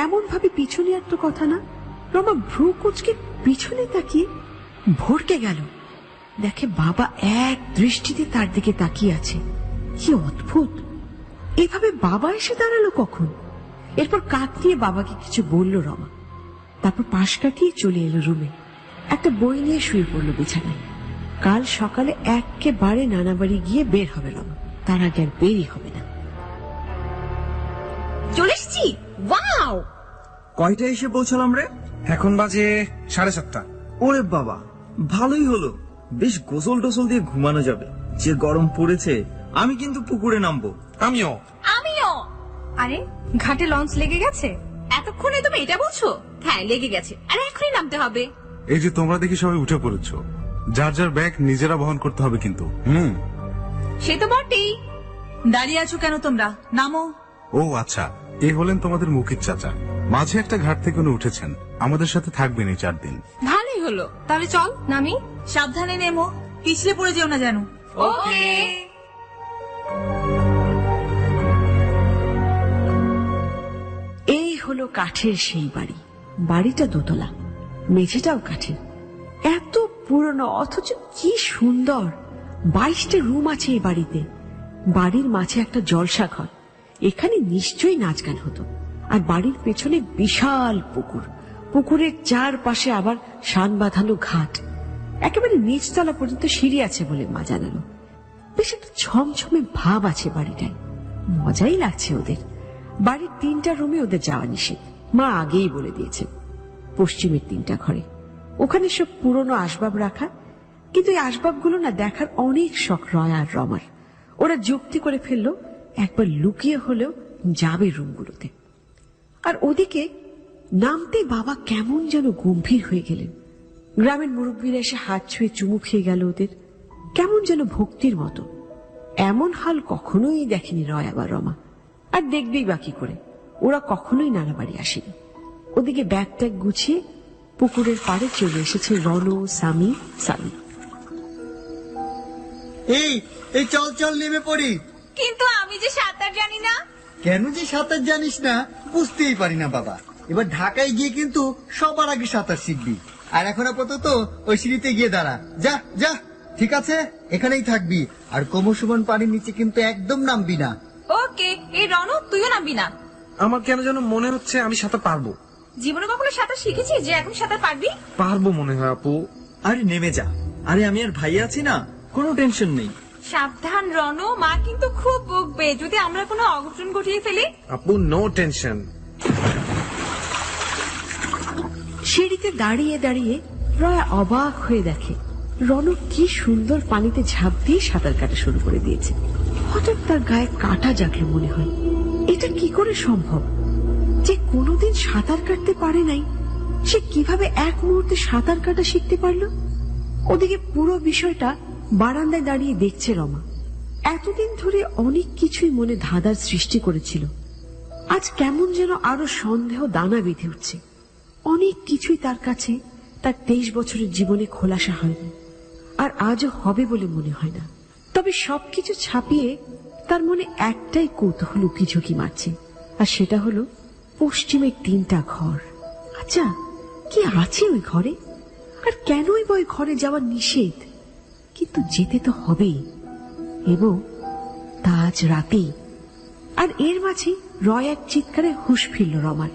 এমন ভাবে পিছু নেওয়ার তো কথা না। রমা ভ্রু কুচকে পিছনে তাকিয়ে ভরকে গেল। দেখে বাবা এক দৃষ্টিতে তার দিকে তাকিয়ে আছে। কি অদ্ভুত, এভাবে বাবা এসে দাঁড়ালো কখন? এরপর কাক দিয়ে বাবাকে কিছু বলল রমা, তারপর পাশ কাটিয়ে চলে এলো রুমে। একটা বই নিয়ে শুয়ে পড়লো বিছানায়। কাল সকালে একেবারে নানা বাড়ি গিয়ে বের হবে রমা, তার আগে আর বেরই হবে না। চলে এসছি। ওয়াও, কয়টা এসে পৌঁছালাম রে? এখন বাজে 7:30। ওরে বাবা, ভালোই হলো, বেশ গোসল টোসল দিয়ে ঘুমানো যাবে। যে গরম পড়েছে, আমি কিন্তু পুকুরে নামবো। আমিও। আরে, ঘাটে লঞ্চ লেগে গেছে? এতক্ষণে তুমি এটা বলছো? হ্যাঁ, লেগে গেছে, আর এখনই নামতে হবে। এই যে তোমরা দেখি সবাই উঠে পড়েছ, যার যার ব্যাগ নিজেরা বহন করতে হবে কিন্তু। সে তো বটেই। দাঁড়িয়ে আছো কেন তোমরা? নামো। ও আচ্ছা, এ হলেন তোমাদের মুখির চাচা। মাঝে একটা ঘাট থেকে উনি উঠেছেন, আমাদের সাথে থাকবেন এই 4 দিন। ভালোই হলো। তাহলে চল নামি। সাবধানে নেমো, পিছলে পড়ে যেও না যেন। ওকে। কাঠের সেই বাড়ি। বাড়িটা দোতলা, মেঝেটাও কাঠের। এত পুরনো অথচ কি সুন্দর। 22টা রুম আছে এই বাড়িতে। বাড়ির মাঝে একটা জলসা ঘর, এখানে নিশ্চয়ই নাচ গান হতো। আর বাড়ির পেছনে বিশাল পুকুর, পুকুরের চারপাশে আবার শান বাঁধানো ঘাট। একেবারে নিচতলা পর্যন্ত সিঁড়ি আছে বলে মা জানালো। বেশ একটা ছমছমে ভাব আছে বাড়িটায়, মজাই লাগছে ওদের। বাড়ির 3টা রুমে ওদের যাওয়া নিষেধ, মা আগেই বলে দিয়েছেন। পশ্চিমের 3টা ঘরে, ওখানে সব পুরনো আসবাব রাখা, কিন্তু এই আসবাবগুলো না দেখার অনেক শখ রয় আর রমার। ওরা যুক্তি করে ফেললো একবার লুকিয়ে হলেও যাবে রুমগুলোতে। আর ওদিকে নামতে বাবা কেমন যেন গম্ভীর হয়ে গেলেন। গ্রামের মুরব্বীরা এসে হাত ছুঁয়ে চুমু খেয়ে গেল ওদের, কেমন যেন ভক্তির মতো। এমন হাল কখনোই দেখেনি রয় আবার রমা, আর দেখবেই বাকি করে। ওরা কখনোই নানা বাড়ি আসেনি। ওদিকে ব্যাগ ট্যাগ গুছিয়ে পুকুরের পাড়ে চলে এসেছে রণ, সামি, সামি। এই চল চল নেমে পড়ি। কিন্তু আমি যে সাঁতার জানি না। কেন যে সাঁতার জানিস না বুঝতেই পারি না বাবা। এবার ঢাকায় গিয়ে কিন্তু সবার আগে সাঁতার শিখবি। আর এখন আপাতত ওই সিঁড়িতে গিয়ে দাঁড়া। যা যা, ঠিক আছে? এখানেই থাকবি, আর কোমর সমান পানির নিচে কিন্তু একদম নামবি না। ওকে। এই রণ, তুইও নামবি না। আমার কেন যেন মনে হচ্ছে আমি সাঁতার পারবো। জীবনে কখনো সাঁতার শিখেছিস যে এখন সাঁতার পারবি? পারবো মনে হয় আপু। আরে নেমে যা, আরে আমি আর ভাই আছি না, কোনো টেনশন নেই। সাবধান রণ, মা কিন্তু খুব বকবে যদি আমরা কোনো অঘটন ঘটিয়ে ফেলি। আপু নো টেনশন। সিঁড়িতে দাঁড়িয়ে দাঁড়িয়ে রয় অবাক হয়ে দেখে রণ কি সুন্দর পানিতে ঝাঁপ দিয়ে সাঁতার কাটা শুরু করে দিয়েছে। হঠাৎ তার গায়ে কাঁটা জাগলো মনে হয়। এটা কি করে সম্ভব? যে কোনোদিন সাঁতার কাটতে পারে নাই, সে কিভাবে এক মুহূর্তে সাঁতার কাটা শিখতে পারলো? ওদিকে পুরো বিষয়টা বারান্দায় দাঁড়িয়ে দেখছে রমা। এতদিন ধরে অনেক কিছুই মনে ধাঁধার সৃষ্টি করেছিল, আজ কেমন যেন আরো সন্দেহ দানা বেঁধে উঠছে। অনেক কিছুই তার কাছে তার 23 বছরের জীবনে খোলাসা হয়নি, আর আজও হবে বলে মনে হয় না। তবে সবকিছু ছাপিয়ে তার মনে একটাই কৌতূহল উকিঝুঁকি মারছে, আর সেটা হলো পশ্চিমের 3টা ঘর। আচ্ছা, কি আছে ওই ঘরে? আর কেনই বা ওই ঘরে যাওয়া নিষেধ? কিন্তু যেতে তো হবেই, এবং তা আজ রাতেই। আর এর মাঝে রয় এক চিৎকারে হুঁশ ফিরল রমার।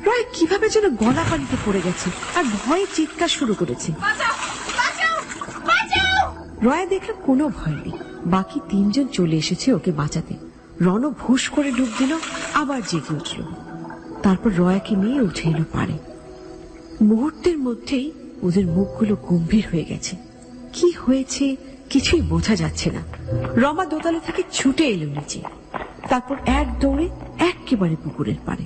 রয় কিভাবে যেন গলা পানিতে পড়ে গেছে আর ভয়ে চিৎকার শুরু করেছে। রয় দেখল কোনো ভয় নেই, বাকি 3জন চলে এসেছে ওকে বাঁচাতে। রণ ভুস করে ডুব দিল, আবার জেগে উঠল। তারপর রয়াকে নিয়ে উঠে এলো পাড়ে। মুহূর্তের মধ্যেই ওদের মুখগুলো গম্ভীর হয়ে গেছে। কি হয়েছে কিছুই বোঝা যাচ্ছে না। রমা দোতলা থেকে ছুটে এলো নিচে, তারপর এক দৌড়ে একেবারে পুকুরের পাড়ে।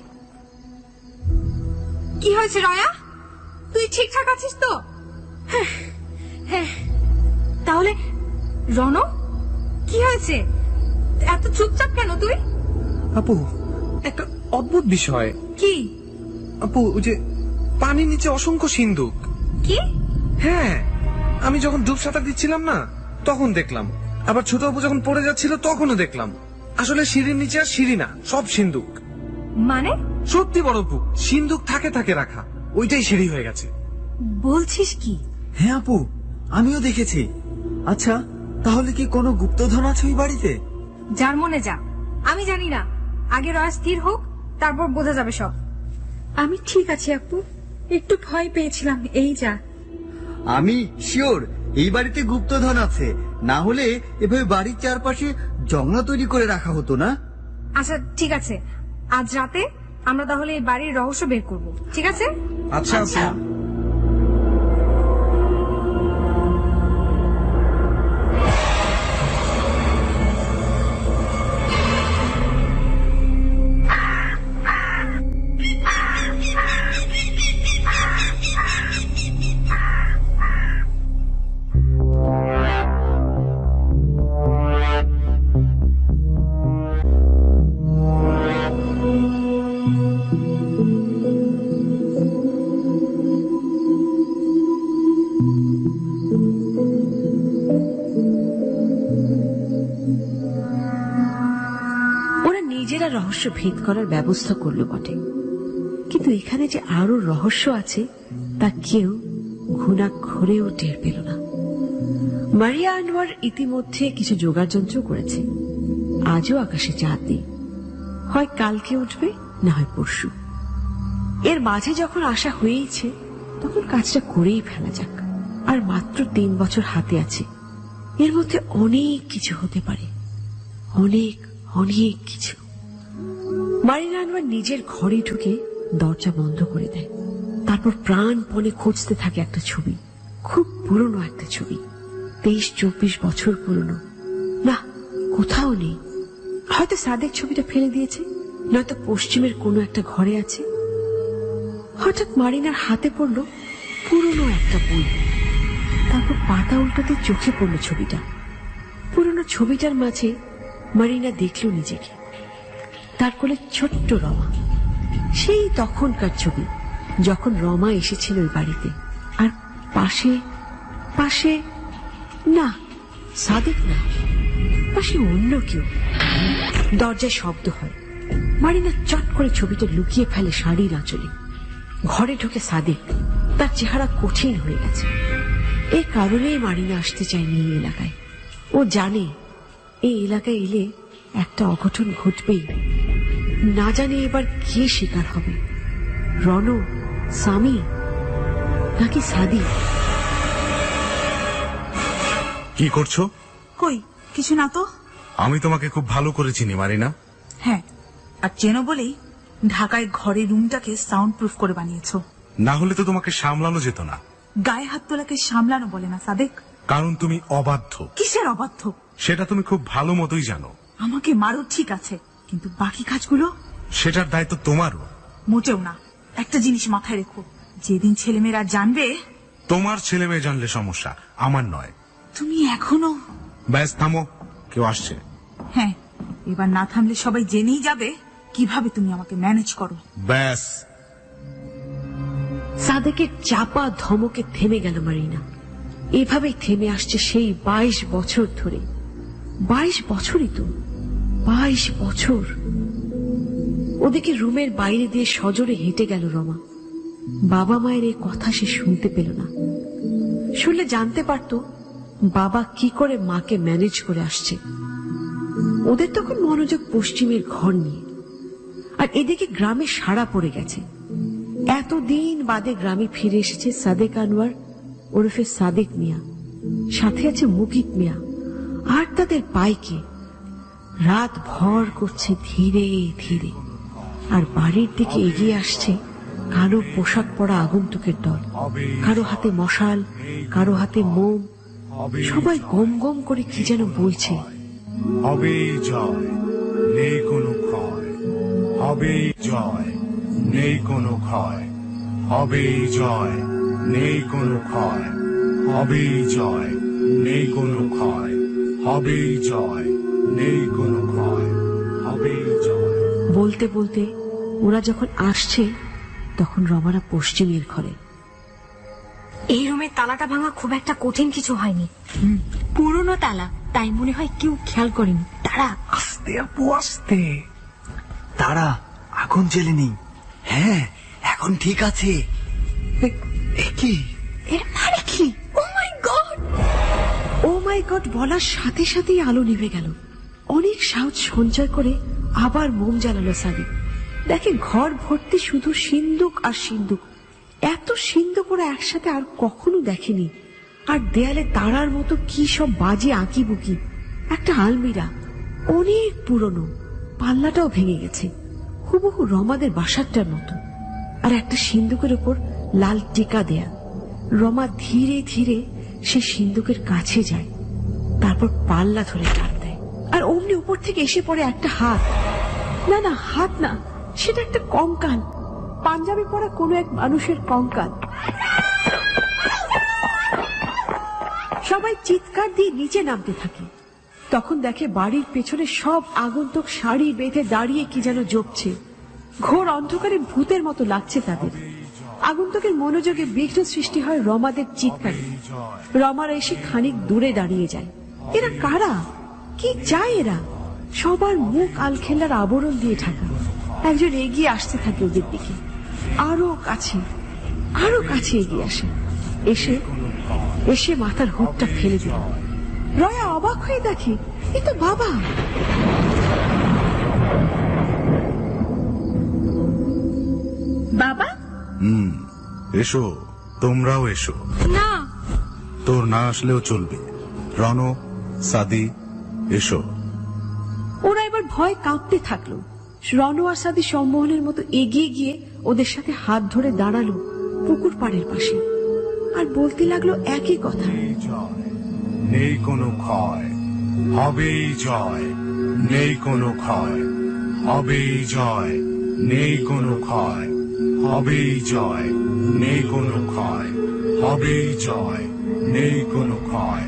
কি হয়েছে রয়া? তুই ঠিকঠাক আছিস তো? হ্যাঁ। তাহলে রণ, কি হয়েছে? এত চুপচাপ কেন তুই? আপু একটা অদ্ভুত বিষয়। কি? আপু ওই যে পানির নিচে অসংখ্য সিন্দুক। কি? হ্যাঁ, আমি যখন ডুব সাঁতার দিচ্ছিলাম না তখন দেখলাম, আবার ছোট আপু যখন পড়ে যাচ্ছিল তখনও দেখলাম। আসলে সিঁড়ির নিচে আর সিঁড়ি না, সব সিন্দুক। মানে? সত্যি বড় আপু, সিন্দুক থাকে রাখা, ওইটাই সিঁড়ি হয়ে গেছে। বলছিস কি? হ্যাঁ আপু, আমিও দেখেছি। আচ্ছা, তাহলে কি কোনো গুপ্তধন আছে ওই বাড়িতে? যার মনে যা, আমি জানি না। আগে রয়া স্থির হোক, তারপর বোঝা যাবে সব। আমি ঠিক আছি আপু, একটু ভয় পেয়েছিলাম, এই যা। আমি শিওর এই বাড়িতে গুপ্তধন আছে, না হলে এভাবে বাড়ির চারপাশে জংলা তৈরি করে রাখা হতো না। আচ্ছা ঠিক আছে, আজ রাতে আমরা তাহলে এই বাড়ির রহস্য বের করব, ঠিক আছে? আচ্ছা। রহস্য ভেদ করার ব্যবস্থা করলো বটে, কিন্তু এখানে যে আরো রহস্য আছে তা কেউ ঘুণাক্ষরেও টের পেল না। মারিয়া আনোয়ার ইতিমধ্যে কিছু জোগাড় যন্ত্র করেছে। আজও আকাশে চাঁদ নেই, হয় কালকে উঠবে না হয় পরশু। এর মাঝে যখন আশা হয়েইছে তখন কাজটা করেই ফেলা যাক। আর মাত্র 3 বছর হাতে আছে, এর মধ্যে অনেক কিছু হতে পারে, অনেক অনেক কিছু। মারিয়া আনোয়ার নিজের ঘরে ঢুকে দরজা বন্ধ করে দেয়। তারপর প্রাণপণে খুঁজতে থাকে একটা ছবি, খুব পুরনো একটা ছবি, 23-24 বছর পুরনো। না, কোথাও নেই। হয়তো সাদেক ছবিটা ফেলে দিয়েছে, নয়তো পশ্চিমের কোনো একটা ঘরে আছে। হঠাৎ মারিনার হাতে পড়লো পুরনো একটা বই। তারপর পাতা উল্টাতে চোখে পড়লো ছবিটা। পুরনো ছবিটার মাঝে মারিনা দেখল নিজেকে, তার কোলে ছোট্ট রমা। সেই তখনকার ছবি, যখন রমা এসেছিল ওই বাড়িতে। আর পাশে পাশে না, সাদেক না, পাশে অন্য কেউ। দরজায় শব্দ হয়। মারিনা চট করে ছবিটা লুকিয়ে ফেলে শাড়ির আঁচলে। ঘরে ঢোকে সাদেক। তার চেহারা কঠিন হয়ে গেছে। এই কারণেই মারিনা আসতে চায়নি এই এলাকায়। ও জানে এই এলাকায় এলে একটা অঘটন ঘটবেই। না জানে এবার কে শিকার হবে, রণ, সামি নাকি সাদি। কি করছো? কই কিছু না তো। আমি তোমাকে খুব ভালো করে চিনি মারিনা। হ্যাঁ, আর চেনো বলেই ঢাকায় ঘরে রুমটাকে সাউন্ড প্রুফ করে বানিয়েছো। না হলে তো তোমাকে সামলানো যেত না। গায়ে হাত তোলাকে সামলানো বলে না সাদেক। কারণ তুমি অবাধ্য। কিসের অবাধ্য? সেটা তুমি খুব ভালো মতোই জানো। আমাকে মারো ঠিক আছে, কিন্তু বাকি কাজগুলো সেটার দায়িত্ব তোমারও। মোটেও না। একটা জিনিস মাথায় রেখো, যেদিন ছেলেমেয়েরা জানবে। তোমার ছেলে মেয়ে জানলে সমস্যা, আমার নয়। তুমি এখনো। ব্যাস থামো, কেউ আসছে। হ্যাঁ, এবার না থামলে সবাই জেনেই যাবে কিভাবে তুমি আমাকে ম্যানেজ করো। ব্যাস। সাদেকের চাপা ধমকে থেমে গেল মারিনা। এভাবেই থেমে আসছে সেই 22 বছর ধরে। 22 বছরই তো, 22 বছর। ওদিকে রুমের বাইরে দিয়ে সজোরে হেঁটে গেল রমা। বাবা মায়ের এই কথা সে শুনতে পেল না। শুনলে জানতে পারত বাবা কি করে মাকে ম্যানেজ করে আসছে। ওদের তখন মনোযোগ পশ্চিমের ঘর নিয়ে। আর এদিকে গ্রামে সাড়া পড়ে গেছে। এতদিন বাদে গ্রামে ফিরে এসেছে সাদেক আনোয়ার ওরফে সাদেক মিয়া, সাথে আছে মুকিত মিয়া আর তাদের পাইকে। রাত ভর করছে ধীরে ধীরে। আর বাড়ির দিকে এগিয়ে আসছে কালো পোশাক পরা আগন্তুকের দল। কারো হাতে মশাল, কারো হাতে মোম। সবাই গম গম করে কি যেন বলছে। হবে জয়, নেই কোনো ক্ষয়। হবে জয়, নেই কোনো ক্ষয়। হবে জয়, নেই কোনো ক্ষয়। হবে জয়, নেই কোনো ক্ষয়। হবে জয়, নেই কোনো ক্ষয়। হবে জয়। বলতে বলতে ওরা যখন আসছে তখন রমারা পশ্চিমের ঘরে। এই রুমের তালাটা ভাঙা খুব একটা কঠিন কিছু হয়নি। পুরনো তালা, তাই মনে হয় কেউ খেয়াল করেনি। তারা আস্তে আপু আস্তে। তারা আগুন জ্বেলে নেই। হ্যাঁ, এখন ঠিক আছে। কি এর মানে কি? ও মাই গড! ও মাই গড বলার সাথে সাথেই আলো নিভে গেল। অনেক সাহস সঞ্চয় করে আবার মোম জ্বালালো সাদিক। দেখে ঘর ভর্তি শুধু সিন্দুক আর সিন্দুক। এত সিন্দুক ওরা একসাথে আর কখনো দেখেনি। আর দেয়ালে তারার মতো কি সব বাজে আঁকি বুকি। একটা আলমিরা, অনেক পুরনো, পাল্লাটাও ভেঙে গেছে, হুবহু রমাদের বাসারটার মতো। আর একটা সিন্দুকের উপর লাল টিকা দেয়া। রমা ধীরে ধীরে সে সিন্দুকের কাছে যায়, তারপর পাল্লা ধরে টান দেয়। আর অমনি উপর থেকে এসে পড়ে একটা হাত। না না, হাত না, সেটা একটা কঙ্কাল, পাঞ্জাবি পরা কোনো এক মানুষের কঙ্কাল। সবাই চিৎকার দিয়ে নিচে নামতে থাকে। তখন দেখে বাড়ির পেছনে সব আগন্তুক শাড়ি বেঁধে দাঁড়িয়ে কি যেন জপছে। ঘোর অন্ধকারে ভূতের মতো লাগছে তাদের। আগন্তুকের মনোযোগে বিঘ্ন সৃষ্টি হয় রমাদের চিৎকারে। রমারা এসে খানিক দূরে দাঁড়িয়ে যায়। এরা কারা, কি চায় এরা? সবার মুখ আলখেল্লার আবরণ দিয়ে ঢাকা। একজন এগিয়ে আসতে থাকে ওদের দিকে। আরো কাছে এগিয়ে আসে। এসে মাথার হুডটা ফেলে দিল। রয়া অবাক হয়ে দেখে এ তো বাবা। বাবা, এসো, তোমরাও এসো। না, তোর না আসলেও চলবে। রণ, সাদি, এসো। ওরা এবার ভয় কাঁপতে থাকলো। রণ আর সাদি সম্মোহনের মতো এগিয়ে গিয়ে ওদের সাথে হাত ধরে দাঁড়ালো পুকুর পাড়ের পাশে, আর বলতে লাগলো একই কথা। নেই কোনো ক্ষয়, হবেই জয়। নেই কোনো ক্ষয়, হবেই জয়। নেই কোনো ক্ষয়, হবেই জয়। নেই কোনো ক্ষয়, হবেই জয়। নেই কোনো ক্ষয়।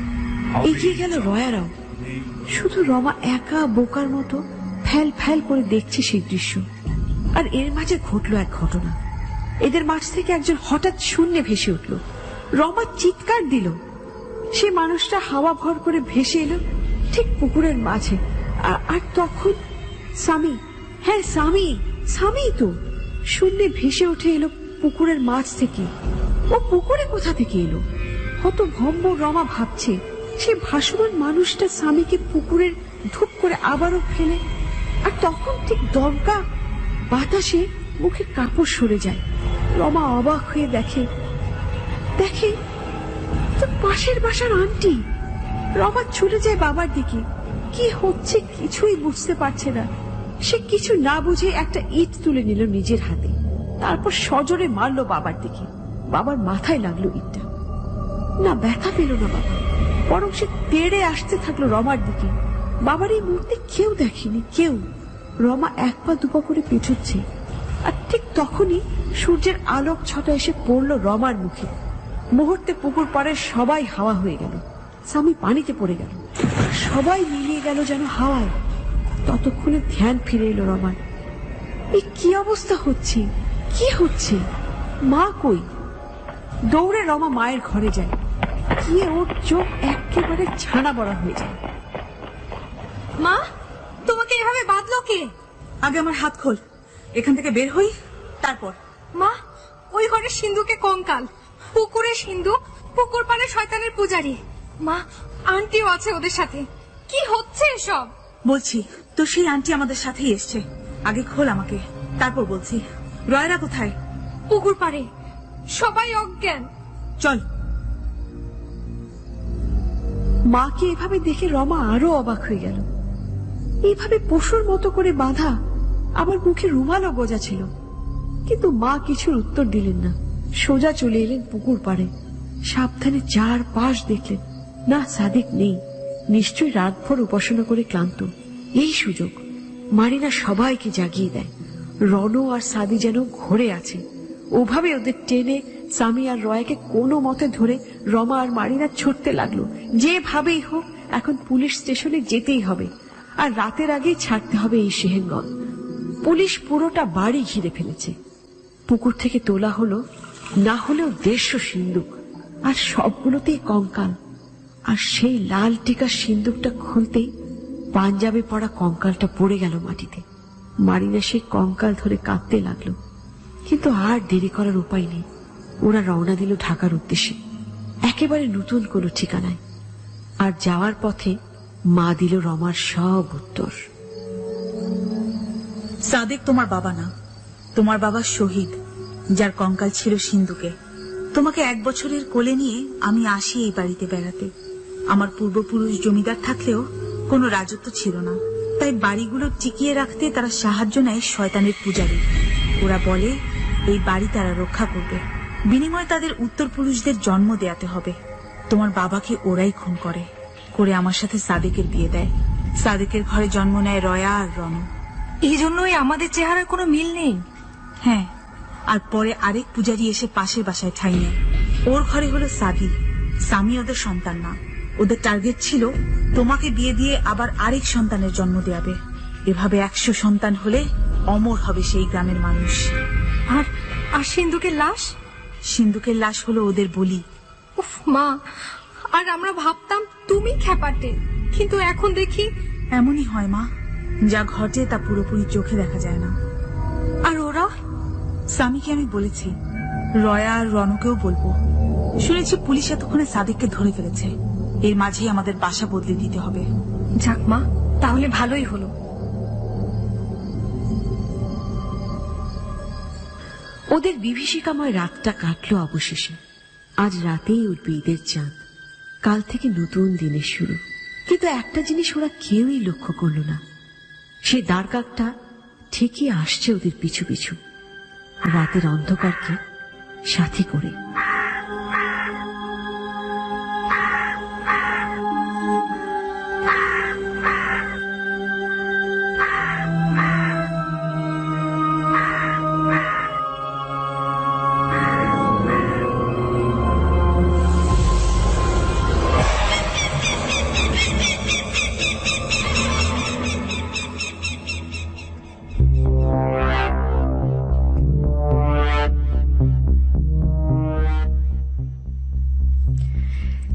এগিয়ে গেল রয়ারাও। শুধু রমা একা বোকার মতো ফ্যাল ফ্যাল করে দেখছে সেই দৃশ্য। আর এর মাঝে ঘটলো এক ঘটনা। এদের মাঝ থেকে একজন হঠাৎ শূন্যে ভেসে উঠল। রমা চিৎকার দিল। সে মানুষটা হাওয়া ভর করে ভেসে এলো ঠিক পুকুরের মাঝে। আর তখন স্বামী, হ্যাঁ স্বামী তো শূন্যে ভেসে উঠে এলো পুকুরের মাঝ থেকে। ও পুকুরে কোথা থেকে এলো? হতভম্ব রমা ভাবছে সে ভাসমান মানুষটা স্বামীকে পুকুরের ধূপ করে আবারও ফেলে। আর তখন ঠিক দমকা বাতাসে মুখের কাপড় সরে যায়। রমা অবাক হয়ে দেখে তো পাশের বাসার আন্টি। রমা ছুটে যায় বাবার দিকে। কি হচ্ছে কিছুই বুঝতে পারছে না। সে কিছু না বুঝে একটা ইট তুলে নিল নিজের হাতে, তারপর সজোরে মারলো বাবার দিকে। বাবার মাথায় লাগলো ইটটা। না, ব্যথা পেল না বাবা, বরং সে তেড়ে আসতে থাকলো রমার দিকে। বাবার এই মুহূর্তে কেউ দেখেনি, কেউ। রমা এক পা দুপা করে পেছচ্ছে, আর ঠিক তখনই সূর্যের আলোক ছটা এসে পড়লো রমার মুখে। মুহূর্তে পুকুর পাড়ে সবাই হাওয়া হয়ে গেল। স্বামী পানিতে পড়ে গেল, সবাই মিলিয়ে গেল যেন হাওয়ায়। ততক্ষণে ধ্যান ফিরে এলো রমার। এই কি অবস্থা হচ্ছে, কি হচ্ছে? মা কই? দৌড়ে রমা মায়ের ঘরে যায়। গিয়ে ওর চোখ একেবারে ছানা বড়া হয়ে যায়। মা, তোমাকে এভাবে বাঁধলো কে? আগে আমার হাত খোল, এখান থেকে বের হই, তারপর। মা, ওই ঘরে সিন্ধুকে কঙ্কাল, পুকুরে সিন্ধু, পুকুর পাড়ে শয়তানের পূজারী। মা, আন্টিও আছে ওদের সাথে। কি হচ্ছে এসব? বলছি তো, সেই আন্টি আমাদের সাথেই এসছে। আগে খোল আমাকে, তারপর বলছি। রয়রা কোথায়? পুকুর পাড়ে, সবাই অজ্ঞান। চল। মাকে এভাবে দেখে রমা আরো অবাক হয়ে গেল। এইভাবে পশুর মতো করে বাঁধা, আবার মুখে রুমালও গোজা ছিল। কিন্তু মা কিছুর উত্তর দিলেন না। সোজা চলে এলেন পুকুর পাড়ে। সাবধানে চারপাশ দেখলেন। না, সাদিক নেই। নিশ্চয়ই রাতভর উপাসনা করে ক্লান্ত। এই সুযোগ মারিনা সবাইকে জাগিয়ে দেয়। রণ আর সাদি যেন ঘরে আছে। ওভাবে ওদের টেনে স্বামী আর রয়াকে কোনো মতে ধরে রমা আর মারিনা ছুটতে লাগলো। যেভাবেই হোক এখন পুলিশ স্টেশনে যেতেই হবে, আর রাতের আগেই ছাড়তে হবে এই সেহেনগঞ্জ। পুলিশ পুরোটা বাড়ি ঘিরে ফেলেছে। পুকুর থেকে তোলা হলো না হলেও 150 সিন্দুক, আর সবগুলোতেই কঙ্কাল। আর সেই লাল টিকা সিন্দুকটা খুলতেই পাঞ্জাবে পড়া কঙ্কালটা পড়ে গেল মাটিতে। মারিনা সেই কঙ্কাল ধরে কাঁদতে লাগলো। কিন্তু আর দেরি করার উপায় নেই। ওরা রওনা দিল ঢাকার উদ্দেশ্যে, একেবারে নতুন কোনো ঠিকানায়। আর যাওয়ার পথে মা দিল রমার সব উত্তর। সাদিক তোমার বাবা না, তোমার বাবা শহীদ, যার কঙ্কাল ছিল সিন্ধুকে। তোমাকে 1 বছরের কোলে নিয়ে আমি আসি এই বাড়িতে বেড়াতে। আমার পূর্বপুরুষ জমিদার থাকলেও কোনো রাজত্ব ছিল না, তাই বাড়িগুলো টিকিয়ে রাখতে তারা সাহায্য নেয় শয়তানের পূজারী। ওরা বলে এই বাড়ি তারা রক্ষা করবে, বিনিময়ে তাদের উত্তর পুরুষদের জন্ম দেয়াতে হবে। তোমার বাবাকে ওরাই খুন করে আমার সাথে সাদিকের বিয়ে দেয়। সাদিকের ঘরে জন্ম নেয় রয়া আর রণ। এই জন্যই আমাদের চেহারার কোনো মিল নেই। হ্যাঁ, আর পরে আরেক পূজারী এসে পাশের বাসায় ঠাঁই নেয়। ওর ঘরে হলো সাদি। স্বামী ওদের সন্তান না, ওদের টার্গেট ছিল তোমাকে বিয়ে দিয়ে আবার আরেক সন্তানের জন্ম দেয়াবে। এভাবে 100 সন্তান হলে অমর হবে সেই গ্রামের মানুষ। আর সিন্ধুকের লাশ? সিন্ধুকের লাশ হলো ওদের বলি। উফ মা, আর আমরা ভাবতাম তুমি খেপাটে, কিন্তু এখন দেখি এমনই হয় মা, যা ঘটে তা পুরোপুরি চোখে দেখা যায় না। আর ওরা? স্বামীকে আমি বলেছি, রয়া আর রনকেও বলবো। শুনেছি পুলিশ এতক্ষণে সাদিককে ধরে ফেলেছে। এর মাঝেই আমাদের বাসা বদলে দিতে হবে। যাক মা, তাহলে ভালোই হলো। ওদের বিভীষিকাময় রাতটা কাটলো অবশেষে। আজ রাতেই উঠবে ঈদের চাঁদ। কাল থেকে নতুন দিনের শুরু। কিন্তু একটা জিনিস ওরা কেউই লক্ষ্য করল না, সেই দ্বারকাকটা ঠিকই আসছে ওদের পিছু পিছু, রাতের অন্ধকারকে সাথী করে।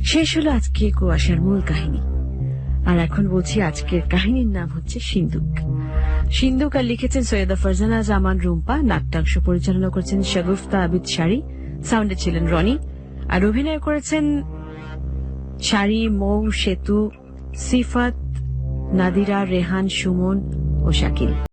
শেষ হলো আজকে কুয়াশার মূল কাহিনী। আর এখন বলছি আজকের কাহিনীর নাম হচ্ছে সিন্দুক। সিন্দুক আর লিখেছেন সৈয়দা ফারজানা জামান রুম্পা, নাট্যাংশ পরিচালনা করেছেন শাগুফতা আবিদ শাড়ি, সাউন্ডে ছিলেন রনি, আর অভিনয় করেছেন শাড়ি, মৌ, সেতু, সিফাত, নাদিরা, রেহান, সুমন ও শাকিল।